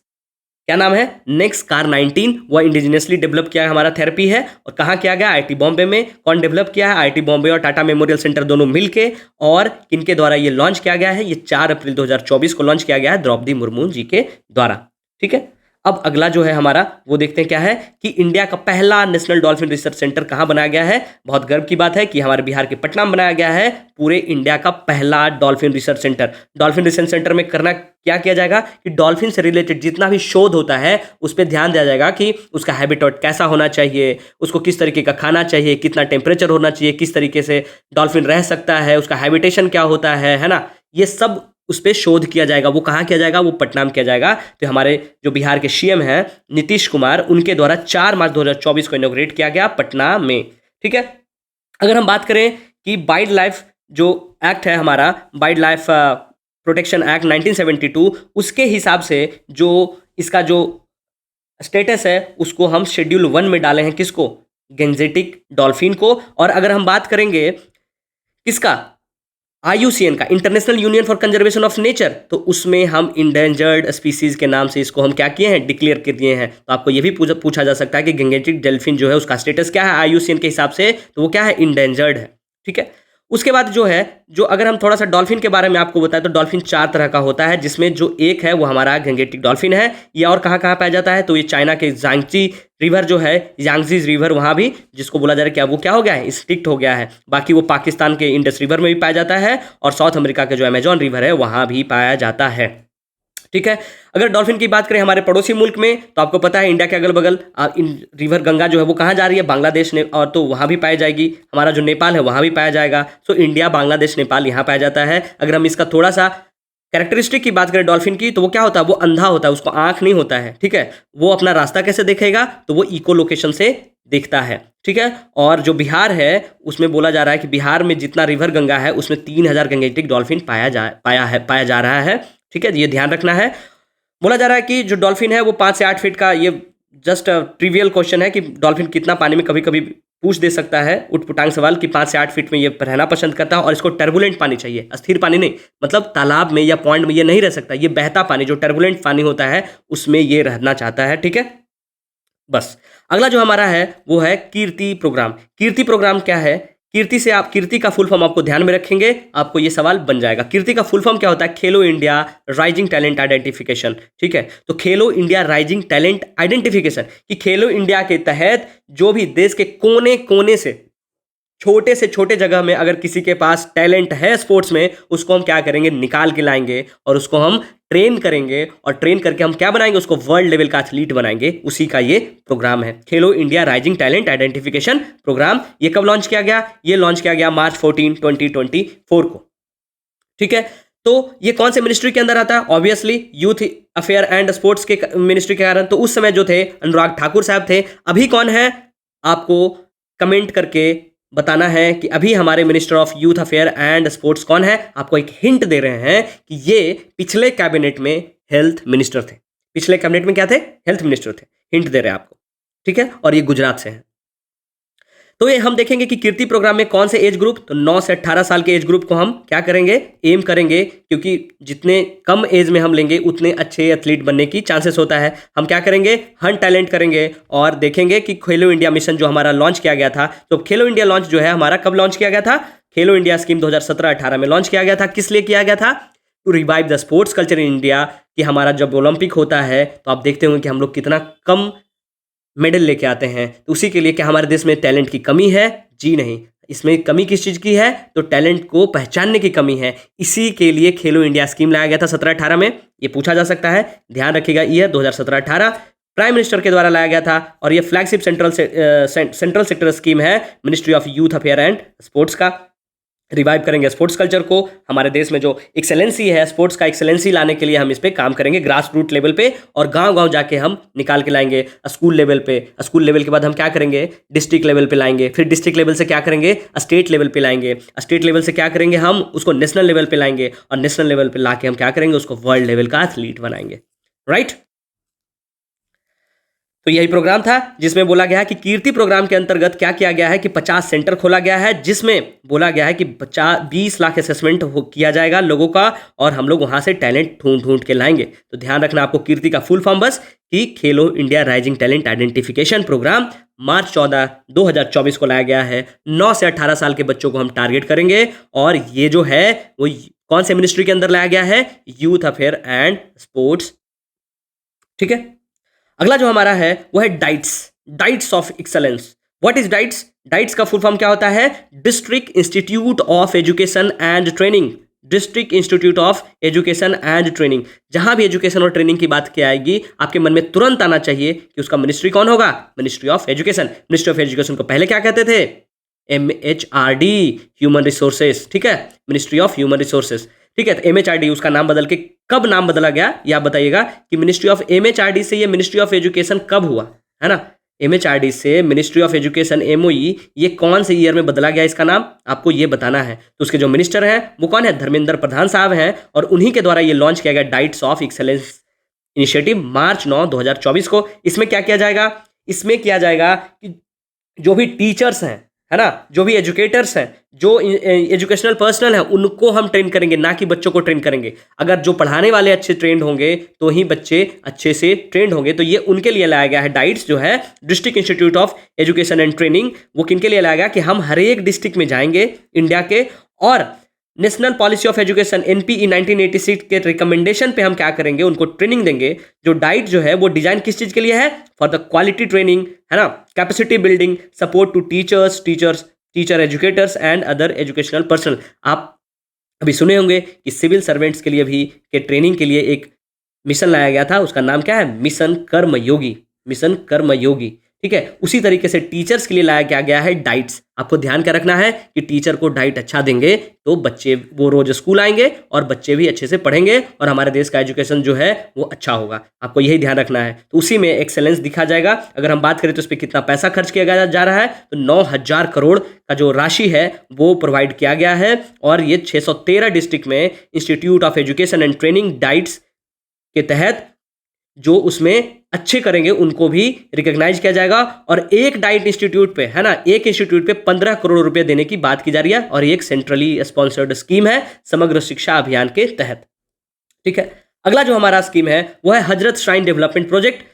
क्या नाम है? NexCAR 19। वह इंडिजिनियसली डेवलप किया है, हमारा थेरेपी है। और कहाँ किया गया? आईआईटी बॉम्बे में। कौन डेवलप किया है? आईआईटी बॉम्बे और टाटा मेमोरियल सेंटर दोनों मिलके। और किनके द्वारा ये लॉन्च किया गया है? ये 4 अप्रैल 2024 को लॉन्च किया गया है द्रौपदी मुर्मू जी के द्वारा। ठीक है। अब अगला जो है हमारा वो देखते हैं क्या है कि इंडिया का पहला नेशनल डॉल्फिन रिसर्च सेंटर कहाँ बनाया गया है। बहुत गर्व की बात है कि हमारे बिहार के पटना में बनाया गया है पूरे इंडिया का पहला dolphin research centre. Dolphin research centre में करना क्या किया जाएगा कि डॉल्फिन से रिलेटेड जितना भी शोध होता है उस पर ध्यान दिया जाएगा कि उसका हैबिटेट कैसा होना चाहिए, उसको किस तरीके का खाना चाहिए, कितना टेम्परेचर होना चाहिए, किस तरीके से डॉल्फिन रह सकता है, उसका हैबिटेशन क्या होता है ना। ये सब उस पर शोध किया जाएगा। वो कहाँ किया जाएगा? वो पटना में किया जाएगा। तो हमारे जो बिहार के CM हैं नीतीश कुमार, उनके द्वारा 4 मार्च 2024 को इनॉग्रेट किया गया पटना में। ठीक है। अगर हम बात करें कि वाइल्ड लाइफ जो एक्ट है हमारा, वाइल्ड लाइफ प्रोटेक्शन एक्ट 1972, उसके हिसाब से जो इसका जो स्टेटस है उसको हम शेड्यूल 1 में डाले हैं। किसको? गेंजेटिक डॉल्फिन को। और अगर हम बात करेंगे किसका? IUCN का, international union for conservation of nature, तो उसमें हम इंडेंजर्ड स्पीसीज के नाम से इसको हम क्या किए हैं? डिक्लेयर कर दिए हैं। तो आपको ये भी पूछा जा सकता है कि गेंजेटिक डॉल्फिन जो है उसका स्टेटस क्या है IUCN के हिसाब से? तो वो क्या है? इंडेंजर्ड है। ठीक है। उसके बाद जो है, जो अगर हम थोड़ा सा डॉल्फिन के बारे में आपको बताएं तो डॉल्फिन 4 तरह का होता है, जिसमें जो एक है वो हमारा गेंजेटिक डॉल्फिन है। ये और कहाँ कहाँ पाया जाता है? तो ये चाइना के यांगची रिवर जो है, यांगजी रिवर, वहाँ भी, जिसको बोला जा रहा है क्या, वो क्या हो गया है? स्ट्रिक्ट हो गया है। बाकी वो पाकिस्तान के इंडस रिवर में भी पाया जाता है, और साउथ अमेरिका के जो अमेजॉन रिवर है वहाँ भी पाया जाता है। ठीक है। अगर डॉल्फिन की बात करें हमारे पड़ोसी मुल्क में, तो आपको पता है इंडिया के अगल बगल रिवर गंगा जो है वो कहाँ जा रही है? बांग्लादेश ने, और तो वहाँ भी पाई जाएगी। हमारा जो नेपाल है वहाँ भी पाया जाएगा। सो इंडिया, बांग्लादेश, नेपाल यहाँ पाया जाता है। अगर हम इसका थोड़ा सा कैरेक्टरिस्टिक की बात करें डॉल्फिन की, तो वो क्या होता है? वो अंधा होता है, उसको आंख नहीं होता है। ठीक है। वो अपना रास्ता कैसे देखेगा? तो वो इको लोकेशन से देखता है। ठीक है। और जो बिहार है उसमें बोला जा रहा है कि बिहार में जितना रिवर गंगा है उसमें 3000 गेंजेटिक डॉल्फिन पाया जा रहा है। ठीक है। ये ध्यान रखना है। बोला जा रहा है कि जो डॉल्फिन है वो 5 से 8 फीट का, ये जस्ट ट्रिवियल क्वेश्चन है कि डॉल्फिन कितना पानी में कभी कभी पूछ दे सकता है उठपुटांग सवाल कि 5 से 8 फीट में ये रहना पसंद करता है, और इसको टर्बुलेंट पानी चाहिए, अस्थिर पानी नहीं। मतलब तालाब में या पॉइंट में ये नहीं रह सकता। ये बहता पानी, जो टर्बुलेंट पानी होता है, उसमें ये रहना चाहता है। ठीक है। बस अगला जो हमारा है वो है कीर्ति प्रोग्राम। कीर्ति प्रोग्राम क्या है कीर्ति से आप कीर्ति का फुल फॉर्म आपको ध्यान में रखेंगे, आपको ये सवाल बन जाएगा। कीर्ति का फुल फॉर्म क्या होता है? Khelo India rising talent identification. ठीक है, तो खेलो इंडिया राइजिंग टैलेंट आइडेंटिफिकेशन कि खेलो इंडिया के तहत जो भी देश के कोने कोने से छोटे जगह में अगर किसी के पास टैलेंट है स्पोर्ट्स में, उसको हम क्या करेंगे? निकाल के लाएंगे और उसको हम ट्रेन करेंगे, और ट्रेन करके हम क्या बनाएंगे? उसको वर्ल्ड लेवल का एथलीट बनाएंगे। उसी का ये प्रोग्राम है, Khelo India rising talent identification programme. ये कब लॉन्च किया गया? ये लॉन्च किया गया मार्च 14, 2024 को। ठीक है, तो ये कौन से मिनिस्ट्री के अंदर आता है? Obviously youth affair and sports के मिनिस्ट्री के कारण। तो उस समय जो थे अनुराग ठाकुर साहब थे। अभी कौन है? आपको कमेंट करके बताना है कि अभी हमारे minister of youth affair and sports कौन है। आपको एक हिंट दे रहे हैं कि ये पिछले कैबिनेट में हेल्थ मिनिस्टर थे। पिछले कैबिनेट में क्या थे? हेल्थ मिनिस्टर थे। हिंट दे रहे हैं आपको। ठीक है, और ये गुजरात से है। तो ये हम देखेंगे कि कीर्ति प्रोग्राम में कौन से एज ग्रुप, तो 9 से 18 साल के एज ग्रुप को हम क्या करेंगे? एम करेंगे, क्योंकि जितने कम एज में हम लेंगे उतने अच्छे एथलीट बनने की चांसेस होता है। हम क्या करेंगे? हंट टैलेंट करेंगे और देखेंगे कि खेलो इंडिया मिशन जो हमारा लॉन्च किया गया था, तो खेलो इंडिया लॉन्च जो है हमारा कब लॉन्च किया गया था? खेलो इंडिया स्कीम 2017-18 में लॉन्च किया गया था। किस लिए किया गया था? To revive the sports culture in India. कि हमारा जब ओलंपिक होता है तो आप देखते होंगे कि हम लोग कितना कम मेडल लेके आते हैं। तो उसी के लिए क्या हमारे देश में टैलेंट की कमी है? जी नहीं। इसमें कमी किस चीज़ की है? तो टैलेंट को पहचानने की कमी है। इसी के लिए खेलो इंडिया स्कीम लाया गया था 17-18 में। ये पूछा जा सकता है, ध्यान रखिएगा। ईयर 2017-18 प्राइम मिनिस्टर के द्वारा लाया गया था, और ये फ्लैगशिप सेंट्रल सेक्टर स्कीम है ministry of youth affair and sports का। रिवाइव करेंगे स्पोर्ट्स कल्चर को। हमारे देश में जो एक्सेलेंसी है, स्पोर्ट्स का एक्सेलेंसी लाने के लिए हम इस पे काम करेंगे ग्रास रूट लेवल पे, और गांव-गांव जाके हम निकाल के लाएंगे स्कूल लेवल पे। स्कूल लेवल के बाद हम क्या करेंगे? डिस्ट्रिक्ट लेवल पे लाएंगे। फिर डिस्ट्रिक्ट लेवल से क्या करेंगे? स्टेट लेवल पे लाएंगे। स्टेट लेवल से क्या करेंगे? हम उसको नेशनल लेवल पे लाएंगे, और नेशनल लेवल पे लाके हम क्या करेंगे? उसको वर्ल्ड लेवल का एथलीट बनाएंगे। राइट? तो यही प्रोग्राम था जिसमें बोला गया है कि कीर्ति प्रोग्राम के अंतर्गत क्या किया गया है कि 50 सेंटर खोला गया है, जिसमें बोला गया है कि 20 लाख असेसमेंट किया जाएगा लोगों का, और हम लोग वहां से टैलेंट ढूंढ ढूंढ के लाएंगे। तो ध्यान रखना आपको कीर्ति का फुल फॉर्म बस कि Khelo India rising talent identification programme March 14, 2024 को लाया गया है। 9 से 18 साल के बच्चों को हम टारगेट करेंगे, और ये जो है वो कौन से मिनिस्ट्री के अंदर लाया गया है? Youth affair and sports. ठीक है, अगला जो हमारा है वो है diets of excellence. What is diets? Diets का फुल फॉर्म क्या होता है? District institute of education and training. District institute of education and training. जहां भी एजुकेशन और ट्रेनिंग की बात की आएगी, आपके मन में तुरंत आना चाहिए कि उसका मिनिस्ट्री कौन होगा? Ministry of education. Ministry of education को पहले क्या कहते थे? MHRD, human resources. ठीक है, मिनिस्ट्री ऑफ ह्यूमन रिसोर्सेस। ठीक है, तो MHRD उसका नाम बदल के कब नाम बदला गया, या बताइएगा कि मिनिस्ट्री ऑफ MHRD से ये मिनिस्ट्री ऑफ एजुकेशन कब हुआ, है ना? MHRD से मिनिस्ट्री ऑफ एजुकेशन MOE ये कौन से ईयर में बदला गया इसका नाम, आपको ये बताना है। तो उसके जो मिनिस्टर हैं वो कौन है? धर्मेंद्र प्रधान साहब हैं, और उन्हीं के द्वारा ये लॉन्च किया गया डाइट्स ऑफ एक्सेलेंस इनिशिएटिव मार्च 9, 2024 को। इसमें क्या किया जाएगा? इसमें किया जाएगा कि जो भी टीचर्स हैं, है ना, जो भी एजुकेटर्स हैं, जो एजुकेशनल पर्सनल हैं, उनको हम ट्रेन करेंगे, ना कि बच्चों को ट्रेन करेंगे। अगर जो पढ़ाने वाले अच्छे ट्रेंड होंगे तो ही बच्चे अच्छे से ट्रेंड होंगे। तो ये उनके लिए लाया गया है डाइट्स, जो है district institute of education and training. वो किनके लिए लाया गया कि हम हर एक डिस्ट्रिक्ट में जाएंगे इंडिया के, और national policy of education NPE 1986 के रिकमेंडेशन पे हम क्या करेंगे? उनको ट्रेनिंग देंगे। जो डाइट जो है वो डिजाइन किस चीज़ के लिए है? फॉर द क्वालिटी ट्रेनिंग, है ना, capacity building, support to teacher educators and other educational personnel. आप अभी सुने होंगे कि सिविल सर्वेंट्स के लिए भी के ट्रेनिंग के लिए एक मिशन लाया गया था। उसका नाम क्या है? मिशन कर्मयोगी। मिशन कर्मयोगी। ठीक है, उसी तरीके से टीचर्स के लिए लाया गया है डाइट्स। आपको ध्यान क्या रखना है कि टीचर को डाइट अच्छा देंगे तो बच्चे वो रोज स्कूल आएंगे और बच्चे भी अच्छे से पढ़ेंगे, और हमारे देश का एजुकेशन जो है वो अच्छा होगा। आपको यही ध्यान रखना है। तो उसी में एक्सेलेंस दिखा जाएगा। अगर हम बात करें तो इस पर कितना पैसा खर्च किया जा रहा है, तो 9,000 करोड़ का जो राशि है वो प्रोवाइड किया गया है, और ये 613 डिस्ट्रिक्ट में institute of education and training diets के तहत जो उसमें अच्छे करेंगे उनको भी रिकॉग्नाइज किया जाएगा। और एक डाइट इंस्टीट्यूट पे, है ना, एक इंस्टीट्यूट पे 15 करोड़ रुपए देने की बात की जा रही है, और एक सेंट्रली स्पॉन्सर्ड स्कीम है समग्र शिक्षा अभियान के तहत। ठीक है, अगला जो हमारा स्कीम है वो है हजरत श्राइन डेवलपमेंट प्रोजेक्ट।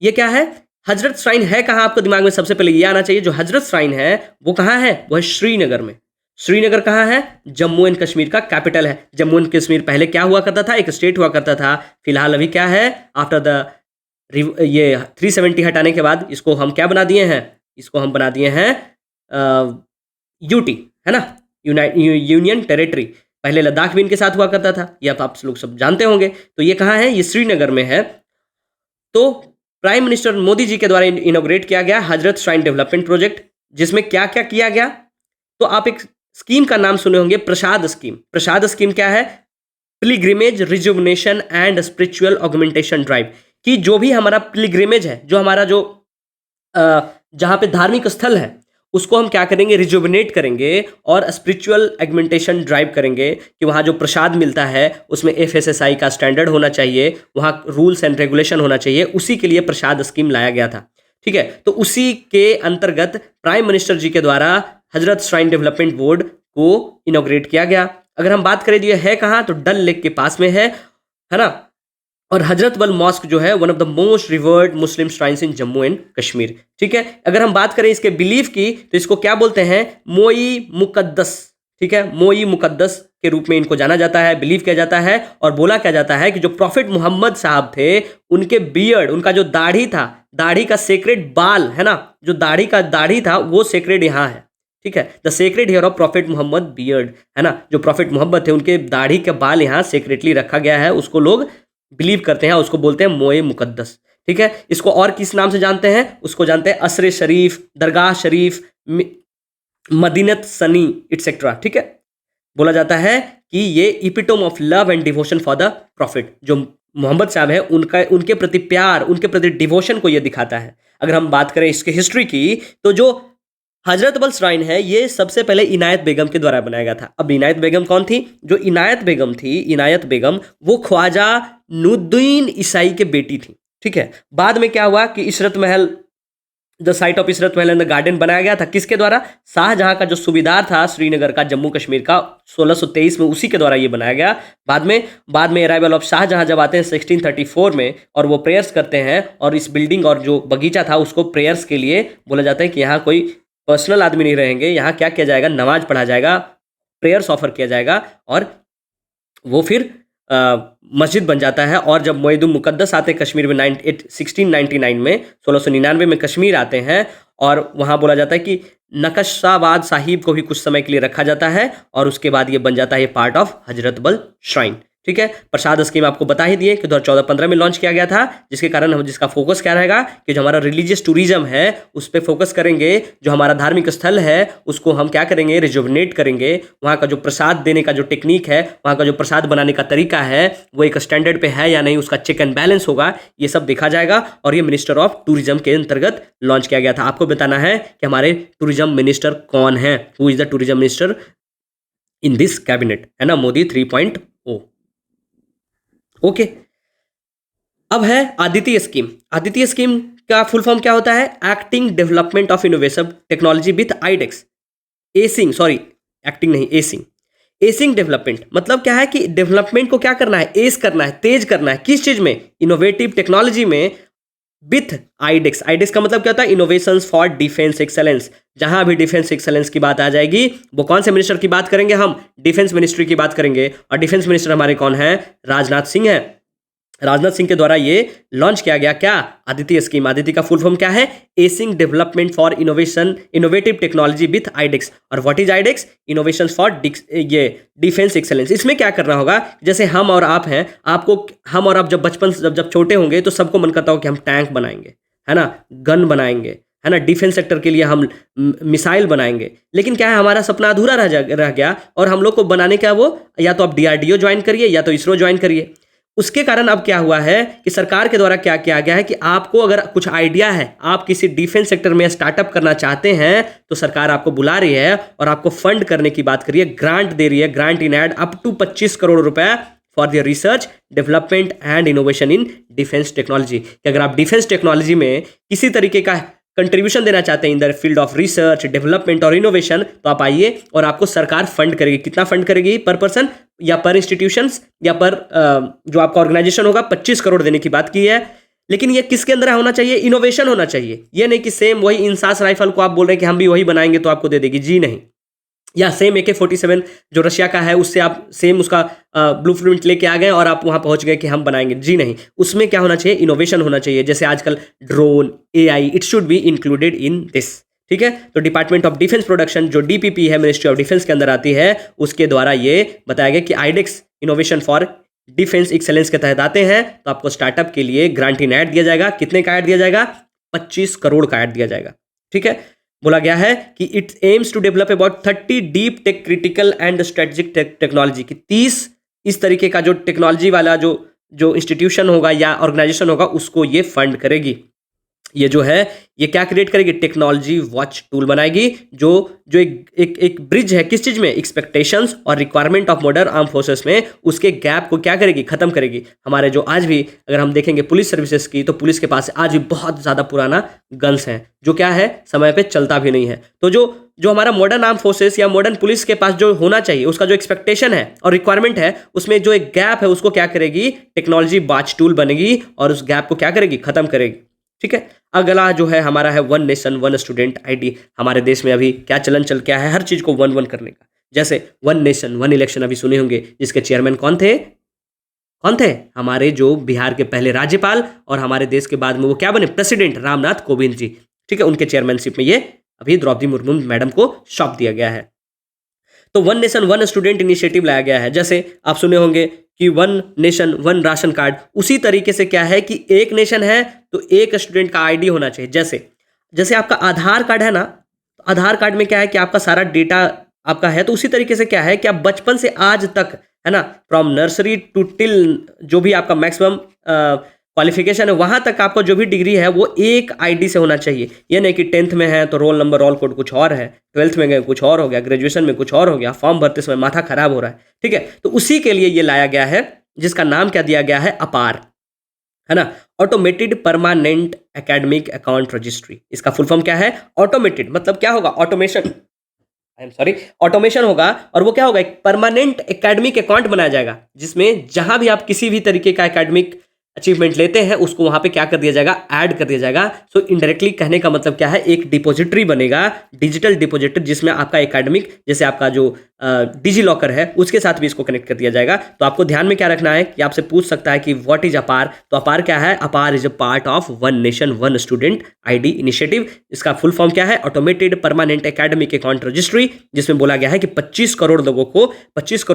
ये क्या है? हजरत श्राइन है कहाँ, आपको दिमाग में सबसे पहले ये आना चाहिए। जो हजरत श्राइन है वो कहाँ है, वो है श्रीनगर में। श्रीनगर कहाँ है, जम्मू एंड कश्मीर का कैपिटल है। जम्मू एंड कश्मीर पहले क्या हुआ करता था, एक स्टेट हुआ करता था। फिलहाल अभी क्या है, आफ्टर द ये 370 हटाने के बाद इसको हम क्या बना दिए हैं, इसको हम बना दिए हैं यूटी, है ना, यूनियन टेरिटरी। पहले लद्दाख भी इनके साथ हुआ करता था, ये आप लोग सब जानते होंगे। तो ये कहाँ है, ये श्रीनगर में है। तो प्राइम मिनिस्टर मोदी जी के द्वारा इनॉग्रेट किया गया हजरत श्राइन डेवलपमेंट प्रोजेक्ट, जिसमें क्या क्या किया गया। तो आप एक स्कीम का नाम सुने होंगे, प्रसाद स्कीम। प्रसाद स्कीम क्या है, pilgrimage rejuvenation and spiritual augmentation drive. कि जो भी हमारा पिलग्रिमेज है, जो हमारा जो जहाँ पे धार्मिक स्थल है, उसको हम क्या करेंगे, रिजुवनेट करेंगे और स्पिरिचुअल एगमेंटेशन ड्राइव करेंगे। कि वहाँ जो प्रसाद मिलता है उसमें FSSAI का स्टैंडर्ड होना चाहिए, वहाँ रूल्स एंड रेगुलेशन होना चाहिए। उसी के लिए प्रसाद स्कीम लाया गया था, ठीक है। तो उसी के अंतर्गत प्राइम मिनिस्टर जी के द्वारा हजरत श्राइन डेवलपमेंट बोर्ड को इनॉग्रेट किया गया। अगर हम बात करें ये है कहाँ, तो डल लेक के पास में है ना। और हजरत बल मॉस्क जो है one of the most revered Muslim shrines in Jammu and Kashmir, ठीक है। अगर हम बात करें इसके बिलीफ की, तो इसको क्या बोलते हैं, मोई मुकद्दस, ठीक है। मोई मुकद्दस के रूप में इनको जाना जाता है, बिलीव किया जाता है। और बोला क्या जाता है कि जो प्रॉफिट मोहम्मद साहब थे, उनके बियर्ड, उनका जो दाढ़ी था, दाढ़ी का सेक्रेड बाल है ना, जो दाढ़ी था वो सेक्रेड यहाँ है, ठीक है। The sacred hair of prophet Muhammad beard, है ना। जो प्रॉफिट मोहम्मद थे उनके दाढ़ी के बाल यहाँ सेक्रेटली रखा गया है, उसको लोग बिलीव करते हैं, उसको बोलते हैं मोए मुकद्दस, ठीक है। इसको और किस नाम से जानते हैं, उसको जानते हैं असरे शरीफ, दरगाह शरीफ, मदीनत सनी एटसेट्रा, ठीक है। बोला जाता है कि ये epitome of love and devotion for the prophet, जो मोहम्मद साहब है उनके प्रति प्यार, उनके प्रति डिवोशन को ये दिखाता है। अगर हम बात करें इसके हिस्ट्री की, तो जो हजरत बल श्राइन है ये सबसे पहले इनायत बेगम के द्वारा बनाया गया था। अब इनायत बेगम कौन थी, जो इनायत बेगम थी, इनायत बेगम वो ख्वाजा नुद्दीन ईसाई के बेटी थी, ठीक है। बाद में क्या हुआ कि इशरत महल, the site of Ishrat Mahal and the garden बनाया गया था, किसके द्वारा, शाहजहां का जो सूबेदार था श्रीनगर का, जम्मू कश्मीर का, 1623 में, उसी के द्वारा ये बनाया गया। बाद में अराइवल ऑफ शाहजहां जब आते हैं 1634 में, और वो प्रेयर्स करते हैं, और इस बिल्डिंग और जो बगीचा था उसको प्रेयर्स के लिए बोला जाता है कि यहाँ कोई पर्सनल आदमी नहीं रहेंगे, यहाँ क्या किया जाएगा, नमाज पढ़ा जाएगा, प्रेयर्स ऑफर किया जाएगा, और वो फिर मस्जिद बन जाता है। और जब मोइनुल मुकद्दस आते कश्मीर में 1699 में, 1699 में कश्मीर आते हैं, और वहाँ बोला जाता है कि नक्शाबाद साहिब को भी कुछ समय के लिए रखा जाता है, और उसके बाद ये बन जाता है पार्ट ऑफ हजरत बल श्राइन, ठीक है। प्रसाद स्कीम आपको बता ही दिए कि 2014-15 में लॉन्च किया गया था, जिसके कारण हम जिसका फोकस क्या रहेगा कि जो हमारा रिलीजियस टूरिज्म है उस पर फोकस करेंगे। जो हमारा धार्मिक स्थल है उसको हम क्या करेंगे, रिजुवनेट करेंगे। वहाँ का जो प्रसाद देने का जो टेक्निक है, वहाँ का जो प्रसाद बनाने का तरीका है, वो एक स्टैंडर्ड पे है या नहीं, उसका चेक एंड बैलेंस होगा, ये सब देखा जाएगा। और ये मिनिस्टर ऑफ टूरिज्म के अंतर्गत लॉन्च किया गया था। आपको बताना है कि हमारे टूरिज्म मिनिस्टर कौन है, who is the tourism minister in this cabinet, है ना, मोदी 3.0। ओके, अब है आदित्य स्कीम। आदित्य स्कीम का फुल फॉर्म क्या होता है, acting development of innovation technology with iDEX, acing, sorry acting नहीं, एसिंग, एसिंग डेवलपमेंट। मतलब क्या है कि डेवलपमेंट को क्या करना है, एस करना है, तेज करना है। किस चीज में, इनोवेटिव टेक्नोलॉजी में, विथ आइडेक्स। आइडेक्स का मतलब क्या होता है, इनोवेशंस फॉर डिफेंस एक्सेलेंस। जहां भी डिफेंस एक्सेलेंस की बात आ जाएगी, वो कौन से मिनिस्टर की बात करेंगे, हम डिफेंस मिनिस्ट्री की बात करेंगे। और डिफेंस मिनिस्टर हमारे कौन है, राजनाथ सिंह है। राजनाथ सिंह के द्वारा ये लॉन्च किया गया क्या, आदित्य स्कीम। आदित्य का फुल फॉर्म क्या है, acing development for innovation, innovative technology with iDEX. और what is iDEX, innovation for ये डिफेंस एक्सेलेंस। इसमें क्या करना होगा, जैसे हम और आप हैं, आपको, हम और आप जब बचपन जब छोटे होंगे तो सबको मन करता हो कि हम टैंक बनाएंगे, है ना, गन बनाएंगे, है ना, डिफेंस सेक्टर के लिए हम मिसाइल बनाएंगे। लेकिन क्या है, हमारा सपना अधूरा रह गया, और हम लोग को बनाने का वो, या तो आप DRDO ज्वाइन करिए या तो इसरो ज्वाइन करिए। उसके कारण अब क्या हुआ है कि सरकार के द्वारा क्या किया गया है कि आपको अगर कुछ आइडिया है, आप किसी डिफेंस सेक्टर में स्टार्टअप करना चाहते हैं, तो सरकार आपको बुला रही है और आपको फंड करने की बात कर रही है, ग्रांट दे रही है, grant in aid up to 25 crore रुपए for the research development and innovation in defence technology. कि अगर आप डिफेंस टेक्नोलॉजी में किसी तरीके का कंट्रीब्यूशन देना चाहते हैं in the field of research development और इनोवेशन, तो आप आइए और आपको सरकार फंड करेगी। कितना फंड करेगी, पर पर्सन या पर इंस्टीट्यूशंस या पर जो आपका ऑर्गेनाइजेशन होगा, 25 करोड़ देने की बात की है। लेकिन ये किसके अंदर होना चाहिए? इनोवेशन होना चाहिए। ये नहीं कि सेम वही इंसास राइफल को आप बोल रहे हैं कि हम भी वही बनाएंगे तो आपको दे देगी, जी नहीं। या सेम AK-47 जो रशिया का है उससे आप सेम उसका ब्लूप्रिंट लेके आ गए और आप वहां पहुंच गए कि हम बनाएंगे, जी नहीं। उसमें क्या होना चाहिए? इनोवेशन होना चाहिए। जैसे आजकल drone, AI, it should be included in this. ठीक है, तो डिपार्टमेंट ऑफ डिफेंस प्रोडक्शन जो DPP है, मिनिस्ट्री ऑफ डिफेंस के अंदर आती है, उसके द्वारा ये बताया गया कि iDEX innovation for defence excellence के तहत आते हैं, तो आपको स्टार्टअप के लिए ग्रांट इन ऐड दिया जाएगा। कितने का ऐड दिया जाएगा? 25 करोड़ का ऐड दिया जाएगा। ठीक है, बोला गया है कि it aims to develop about 30 deep tech critical and strategic technology की 30 इस तरीके का जो टेक्नोलॉजी वाला जो जो इंस्टीट्यूशन होगा या ऑर्गेनाइजेशन होगा उसको ये फंड करेगी। ये जो है ये क्या क्रिएट करेगी? टेक्नोलॉजी वॉच टूल बनाएगी जो जो एक ब्रिज है किस चीज में? एक्सपेक्टेशंस और requirement of modern arm forces में, उसके गैप को क्या करेगी? खत्म करेगी। हमारे जो आज भी अगर हम देखेंगे पुलिस सर्विसेज की, तो पुलिस के पास आज भी बहुत ज्यादा पुराना गन्स है जो क्या है? समय पे चलता भी नहीं है। तो जो जो हमारा मॉडर्न आर्म फोर्सेस या मॉडर्न पुलिस के पास जो होना चाहिए, उसका जो एक्सपेक्टेशन है और रिक्वायरमेंट है, उसमें जो एक गैप है उसको क्या करेगी? टेक्नोलॉजी वॉच टूल बनेगी और उस गैप को क्या करेगी? खत्म करेगी। ठीक है, अगला जो है हमारा है one nation one student ID। हमारे देश में अभी क्या चलन चल क्या है? हर चीज को वन वन करने का। जैसे वन नेशन वन इलेक्शन अभी सुने होंगे, जिसके चेयरमैन कौन थे? कौन थे? हमारे जो बिहार के पहले राज्यपाल और हमारे देश के बाद में वो क्या बने? प्रेसिडेंट रामनाथ कोविंद जी। ठीक है, उनके चेयरमैनशिप में ये अभी द्रौपदी मुर्मू मैडम को सौंप दिया गया है। तो one nation one student initiative लाया गया है। जैसे आप सुने होंगे कि one nation one ration card, उसी तरीके से क्या है कि एक नेशन है तो एक स्टूडेंट का ID होना चाहिए। जैसे जैसे आपका आधार कार्ड है ना, तो आधार कार्ड में क्या है कि आपका सारा डेटा आपका है, तो उसी तरीके से क्या है कि आप बचपन से आज तक है ना, फ्रॉम नर्सरी टू टिल जो भी आपका मैक्सिमम क्वालिफिकेशन है, वहां तक आपका जो भी डिग्री है वो एक ID से होना चाहिए। ये नहीं कि 10th में है तो रोल नंबर रोल कोड कुछ और है, 12th में गए कुछ और हो गया, ग्रेजुएशन में कुछ और हो गया, फॉर्म भरते समय माथा खराब हो रहा है। ठीक है, तो उसी के लिए ये लाया गया है, जिसका नाम क्या दिया गया है? अपार, है ना, automated permanent academic account registry. इसका फुल फॉर्म क्या है? ऑटोमेटेड मतलब क्या होगा? Automation, I am sorry, automation होगा। और वो क्या होगा? एक परमानेंट एकेडमिक अकाउंट बनाया जाएगा, जिसमें जहां भी आप किसी भी तरीके का एकेडमिक अचीवमेंट लेते हैं उसको वहां पे क्या कर दिया जाएगा? ऐड कर दिया जाएगा। सो इनडायरेक्टली कहने का मतलब क्या है? एक डिपॉजिटरी बनेगा, डिजिटल डिपॉजिटरी, जिसमें आपका एकेडमिक, जैसे आपका जो डिजी लॉकर है उसके साथ भी इसको कनेक्ट कर दिया जाएगा। तो आपको ध्यान में क्या रखना है कि आपसे पूछ सकता है कि व्हाट इज अपार, तो अपार क्या है? अपार is a part of one nation one student ID initiative. इसका फुल फॉर्म क्या है? Automated permanent academic account registry, जिसमें बोला गया है कि 25 करोड़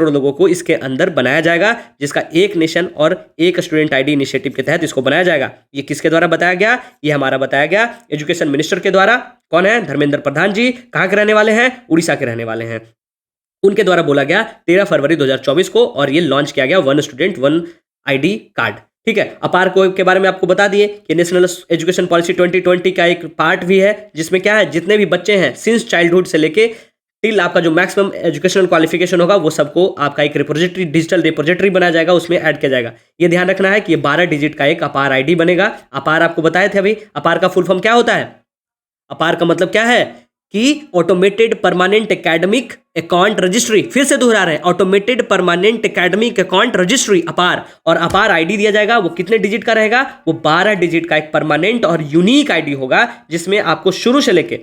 लोगों को इसके अंदर बनाया जाएगा, जिसका एक नेशन और एक स्टूडेंट ID इनिशिएटिव के तहत इसको बनाया जाएगा। ये किसके द्वारा बताया गया? ये हमारा बताया गया एजुकेशन मिनिस्टर के द्वारा। कौन है? धर्मेंद्र प्रधान जी। कहाँ के रहने वाले हैं? उड़ीसा के रहने वाले हैं। उनके द्वारा बोला गया 13 फरवरी 2024 को, और ये लॉन्च किया गया one student one ID card. ठीक है, अपार को के बारे में आपको बता दिए कि नेशनल एजुकेशन पॉलिसी 2020 का एक पार्ट भी है, जिसमें क्या है? जितने भी बच्चे हैं सिंस चाइल्डहुड से लेके टिल आपका जो मैक्सिमम एजुकेशनल क्वालिफिकेशन होगा वो सबको आपका एक रिपोजिटरी, डिजिटल रिपोजिटरी बनाया जाएगा, उसमें ऐड किया जाएगा। ये ध्यान रखना है कि ये 12 डिजिट का एक अपार ID बनेगा। अपार आपको बताए थे अभी, अपार का फुल फॉर्म क्या होता है? अपार का मतलब क्या है कि automated permanent academic account registry. फिर से दोहरा रहे हैं, automated permanent academic account registry अपार। और अपार ID दिया जाएगा, वो कितने डिजिट का रहेगा? वो 12 डिजिट का एक परमानेंट और यूनिक ID होगा, जिसमें आपको शुरू से लेके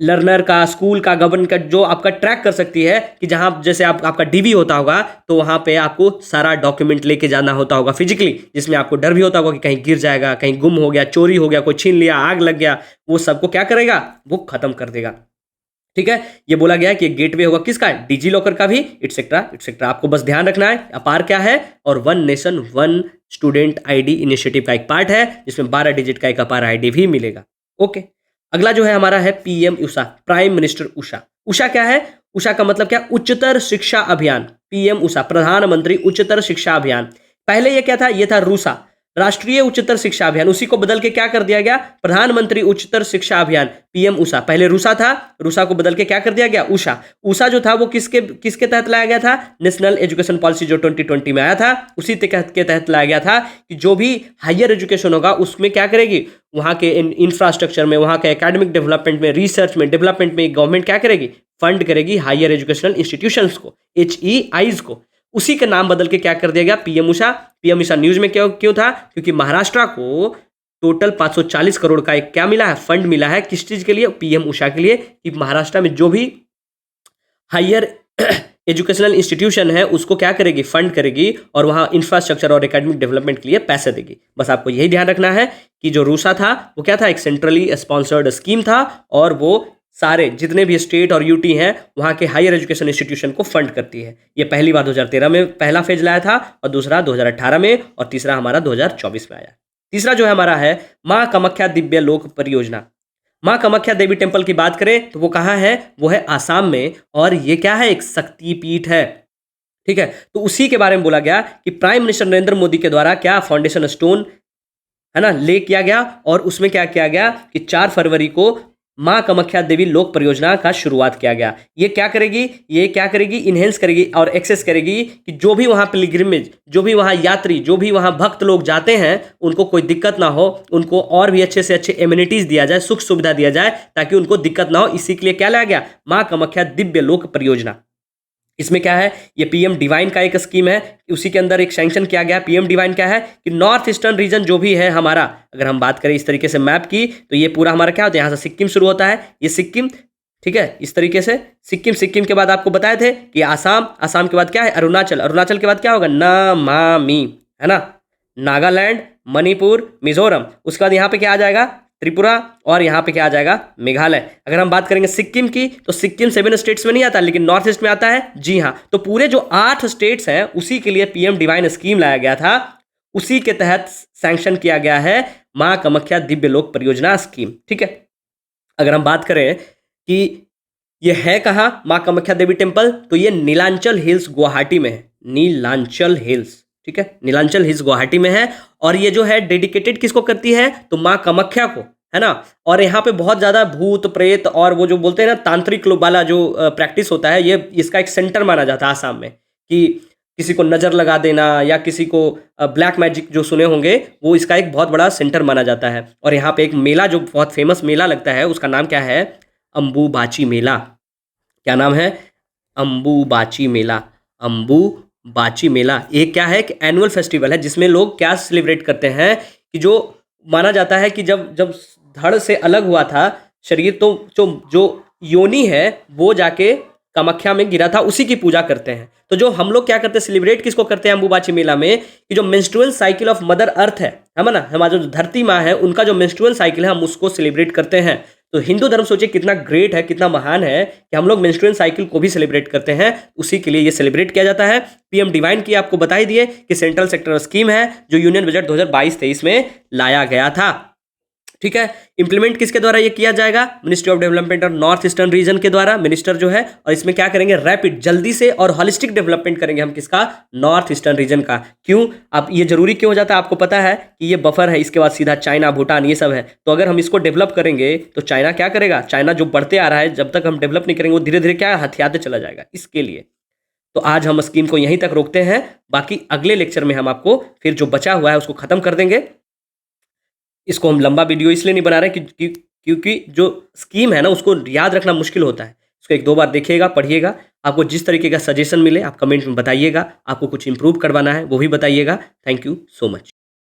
लर्नर का, स्कूल का, गवर्न का जो आपका ट्रैक कर सकती है कि जहां जैसे आपका DV होता होगा तो वहां पे आपको सारा डॉक्यूमेंट लेके जाना होता होगा फिजिकली, जिसमें आपको डर भी होता होगा कि कहीं गिर जाएगा, कहीं गुम हो गया, चोरी हो गया, कोई छीन लिया, आग लग गया, वो सबको क्या करेगा? वो खत्म कर देगा। ठीक है, ये बोला गया है कि गेटवे होगा किसका? डिजी लॉकर का भी, इट्सेट्रा। आपको बस ध्यान रखना है अपार क्या है, और one nation one student ID initiative का एक पार्ट है, जिसमें 12 डिजिट का एक अपार ID भी मिलेगा। ओके, अगला जो है हमारा है PM Usha, prime minister Usha. Usha क्या है? उषा का मतलब क्या? उच्चतर शिक्षा अभियान। PM उषा, प्रधानमंत्री उच्चतर शिक्षा अभियान। पहले ये क्या था? ये था रूसा, राष्ट्रीय उच्चतर शिक्षा अभियान। उसी को बदल के क्या कर दिया गया? प्रधानमंत्री उच्चतर शिक्षा अभियान, PM उषा। पहले रूसा था, रूसा को बदल के क्या कर दिया गया? उषा। उषा जो था वो किसके तहत लाया गया था? नेशनल एजुकेशन पॉलिसी जो 2020 में आया था, उसी के तहत लाया गया था कि जो भी हायर एजुकेशन होगा उसमें क्या करेगी? वहाँ के इंफ्रास्ट्रक्चर में, वहाँ के एकेडमिक डेवलपमेंट में, रिसर्च में, डेवलपमेंट में गवर्नमेंट क्या करेगी? फंड करेगी हायर एजुकेशनल इंस्टीट्यूशंस को, HEIs को। उसी का नाम बदल के क्या कर दिया गया, PM Usha. PM Usha news में क्यों था, क्योंकि महाराष्ट्र को टोटल 540 करोड़ का एक क्या मिला है, फंड मिला है। किस चीज के लिए, पीएम उषा के लिए, कि महाराष्ट्र में जो भी हायर एजुकेशनल इंस्टीट्यूशन है उसको क्या करेगी, फंड करेगी, और वहाँ इंफ्रास्ट्रक्चर और एकेडमिक डेवलपमेंट के लिए पैसे देगी। बस आपको यही ध्यान रखना है कि जो रूसा था वो क्या था, एक सेंट्रली स्पॉन्सर्ड स्कीम था, और वो सारे जितने भी स्टेट और यूटी हैं वहाँ के हायर एजुकेशन इंस्टीट्यूशन को फंड करती है। ये पहली बार 2013 में पहला फेज लाया था, और दूसरा 2018 में, और तीसरा हमारा 2024 में आया। तीसरा जो है हमारा है माँ कामाख्या दिव्य लोक परियोजना। माँ कामाख्या देवी टेम्पल की बात करें तो वो कहाँ है, वो है आसाम में, और ये क्या है, एक शक्तिपीठ है। ठीक है, तो उसी के बारे में बोला गया कि प्राइम मिनिस्टर नरेंद्र मोदी के द्वारा क्या फाउंडेशन स्टोन है ना ले किया गया, और उसमें क्या किया गया कि 4 फरवरी को माँ कामाख्या देवी लोक परियोजना का शुरुआत किया गया। ये क्या करेगी, इनहेंस करेगी और एक्सेस करेगी कि जो भी वहाँ पिलग्रिमेज, जो भी वहाँ यात्री, जो भी वहाँ भक्त लोग जाते हैं, उनको कोई दिक्कत ना हो, उनको और भी अच्छे से अच्छे एमिनिटीज दिया जाए, सुख सुविधा दिया जाए, ताकि उनको दिक्कत ना हो। इसी के लिए क्या लाया गया, माँ कामाख्या दिव्य लोक परियोजना। इसमें क्या है, ये पीएम डिवाइन का एक स्कीम है, उसी के अंदर एक सैंक्शन किया गया। पीएम डिवाइन क्या है कि नॉर्थ ईस्टर्न रीजन जो भी है हमारा, अगर हम बात करें इस तरीके से मैप की, तो ये पूरा हमारा क्या होता है, यहाँ से सिक्किम शुरू होता है, ये सिक्किम, ठीक है, इस तरीके से सिक्किम के बाद आपको बताए थे कि आसाम के बाद क्या है, अरुणाचल के बाद क्या होगा, नमामि, है ना, नागालैंड, मणिपुर, मिजोरम, उसके बाद यहाँ पे क्या आ जाएगा, त्रिपुरा, और यहाँ पे क्या आ जाएगा, मेघालय। अगर हम बात करेंगे सिक्किम की, तो सिक्किम 7 स्टेट्स में नहीं आता, लेकिन नॉर्थ ईस्ट में आता है। जी हाँ, तो पूरे जो 8 स्टेट्स हैं उसी के लिए पीएम डिवाइन स्कीम लाया गया था, उसी के तहत सैंक्शन किया गया है माँ कामाख्या दिव्य लोक परियोजना स्कीम। ठीक है, अगर हम बात करें कि ये है कहाँ माँ कामाख्या देवी टेम्पल, तो ये नीलांचल हिल्स गुवाहाटी में है, नीलांचल हिल्स, ठीक है, नीलांचल हिल्स गुवाहाटी में है। और ये जो है डेडिकेटेड किसको करती है, तो माँ कामाख्या को, है ना। और यहाँ पे बहुत ज़्यादा भूत प्रेत और वो जो बोलते हैं ना तांत्रिक लोग वाला जो प्रैक्टिस होता है, ये इसका एक सेंटर माना जाता है आसाम में, कि किसी को नज़र लगा देना या किसी को ब्लैक मैजिक जो सुने होंगे, वो इसका एक बहुत बड़ा सेंटर माना जाता है। और यहाँ पे एक मेला जो बहुत फेमस मेला लगता है, उसका नाम क्या है, अम्बुबाची मेला। क्या नाम है, अम्बुबाची मेला। अम्बुबाची मेला एक क्या है कि एनुअल फेस्टिवल है, जिसमें लोग क्या सेलिब्रेट करते हैं कि जो माना जाता है कि जब जब धड़ से अलग हुआ था शरीर, तो जो योनि है वो जाके कामाख्या में गिरा था, उसी की पूजा करते हैं। तो जो हम लोग क्या करते हैं, सेलिब्रेट किसको करते हैं अम्बुबाची मेला में, कि जो menstrual cycle of mother earth है ना, हमारा जो धरती माँ है, उनका जो मेंस्ट्रुअल साइकिल है, हम उसको सेलिब्रेट करते हैं। तो हिंदू धर्म सोचिए कितना ग्रेट है, कितना महान है कि हम लोग मेंस्ट्रुअल साइकिल को भी सेलिब्रेट करते हैं, उसी के लिए ये सेलिब्रेट किया जाता है। पीएम डिवाइन की आपको बता ही दिए कि सेंट्रल सेक्टर स्कीम है, जो यूनियन बजट 2022-23 में लाया गया था। ठीक है, इंप्लीमेंट किसके द्वारा ये किया जाएगा, मिनिस्ट्री ऑफ डेवलपमेंट और नॉर्थ ईस्टर्न रीजन के द्वारा, मिनिस्टर जो है। और इसमें क्या करेंगे, रैपिड, जल्दी से और हॉलिस्टिक डेवलपमेंट करेंगे हम किसका, नॉर्थ ईस्टर्न रीजन का। क्यों, अब ये जरूरी क्यों हो जाता है, आपको पता है कि ये बफर है, इसके बाद सीधा चाइना, भूटान, ये सब है। तो अगर हम इसको डेवलप करेंगे तो चाइना क्या करेगा, चाइना जो बढ़ते आ रहा है, जब तक हम डेवलप नहीं करेंगे वो धीरे धीरे क्या हथियाते चला जाएगा। इसके लिए तो आज हम स्कीम को यहीं तक रोकते हैं, बाकी अगले लेक्चर में हम आपको फिर जो बचा हुआ है उसको खत्म कर देंगे। इसको हम लंबा वीडियो इसलिए नहीं बना रहे क्योंकि जो स्कीम है ना उसको याद रखना मुश्किल होता है। इसको 1-2 बार देखिएगा, पढ़िएगा। आपको जिस तरीके का सजेशन मिले आप कमेंट में बताइएगा। आपको कुछ इंप्रूव करवाना है वो भी बताइएगा। Thank you so much.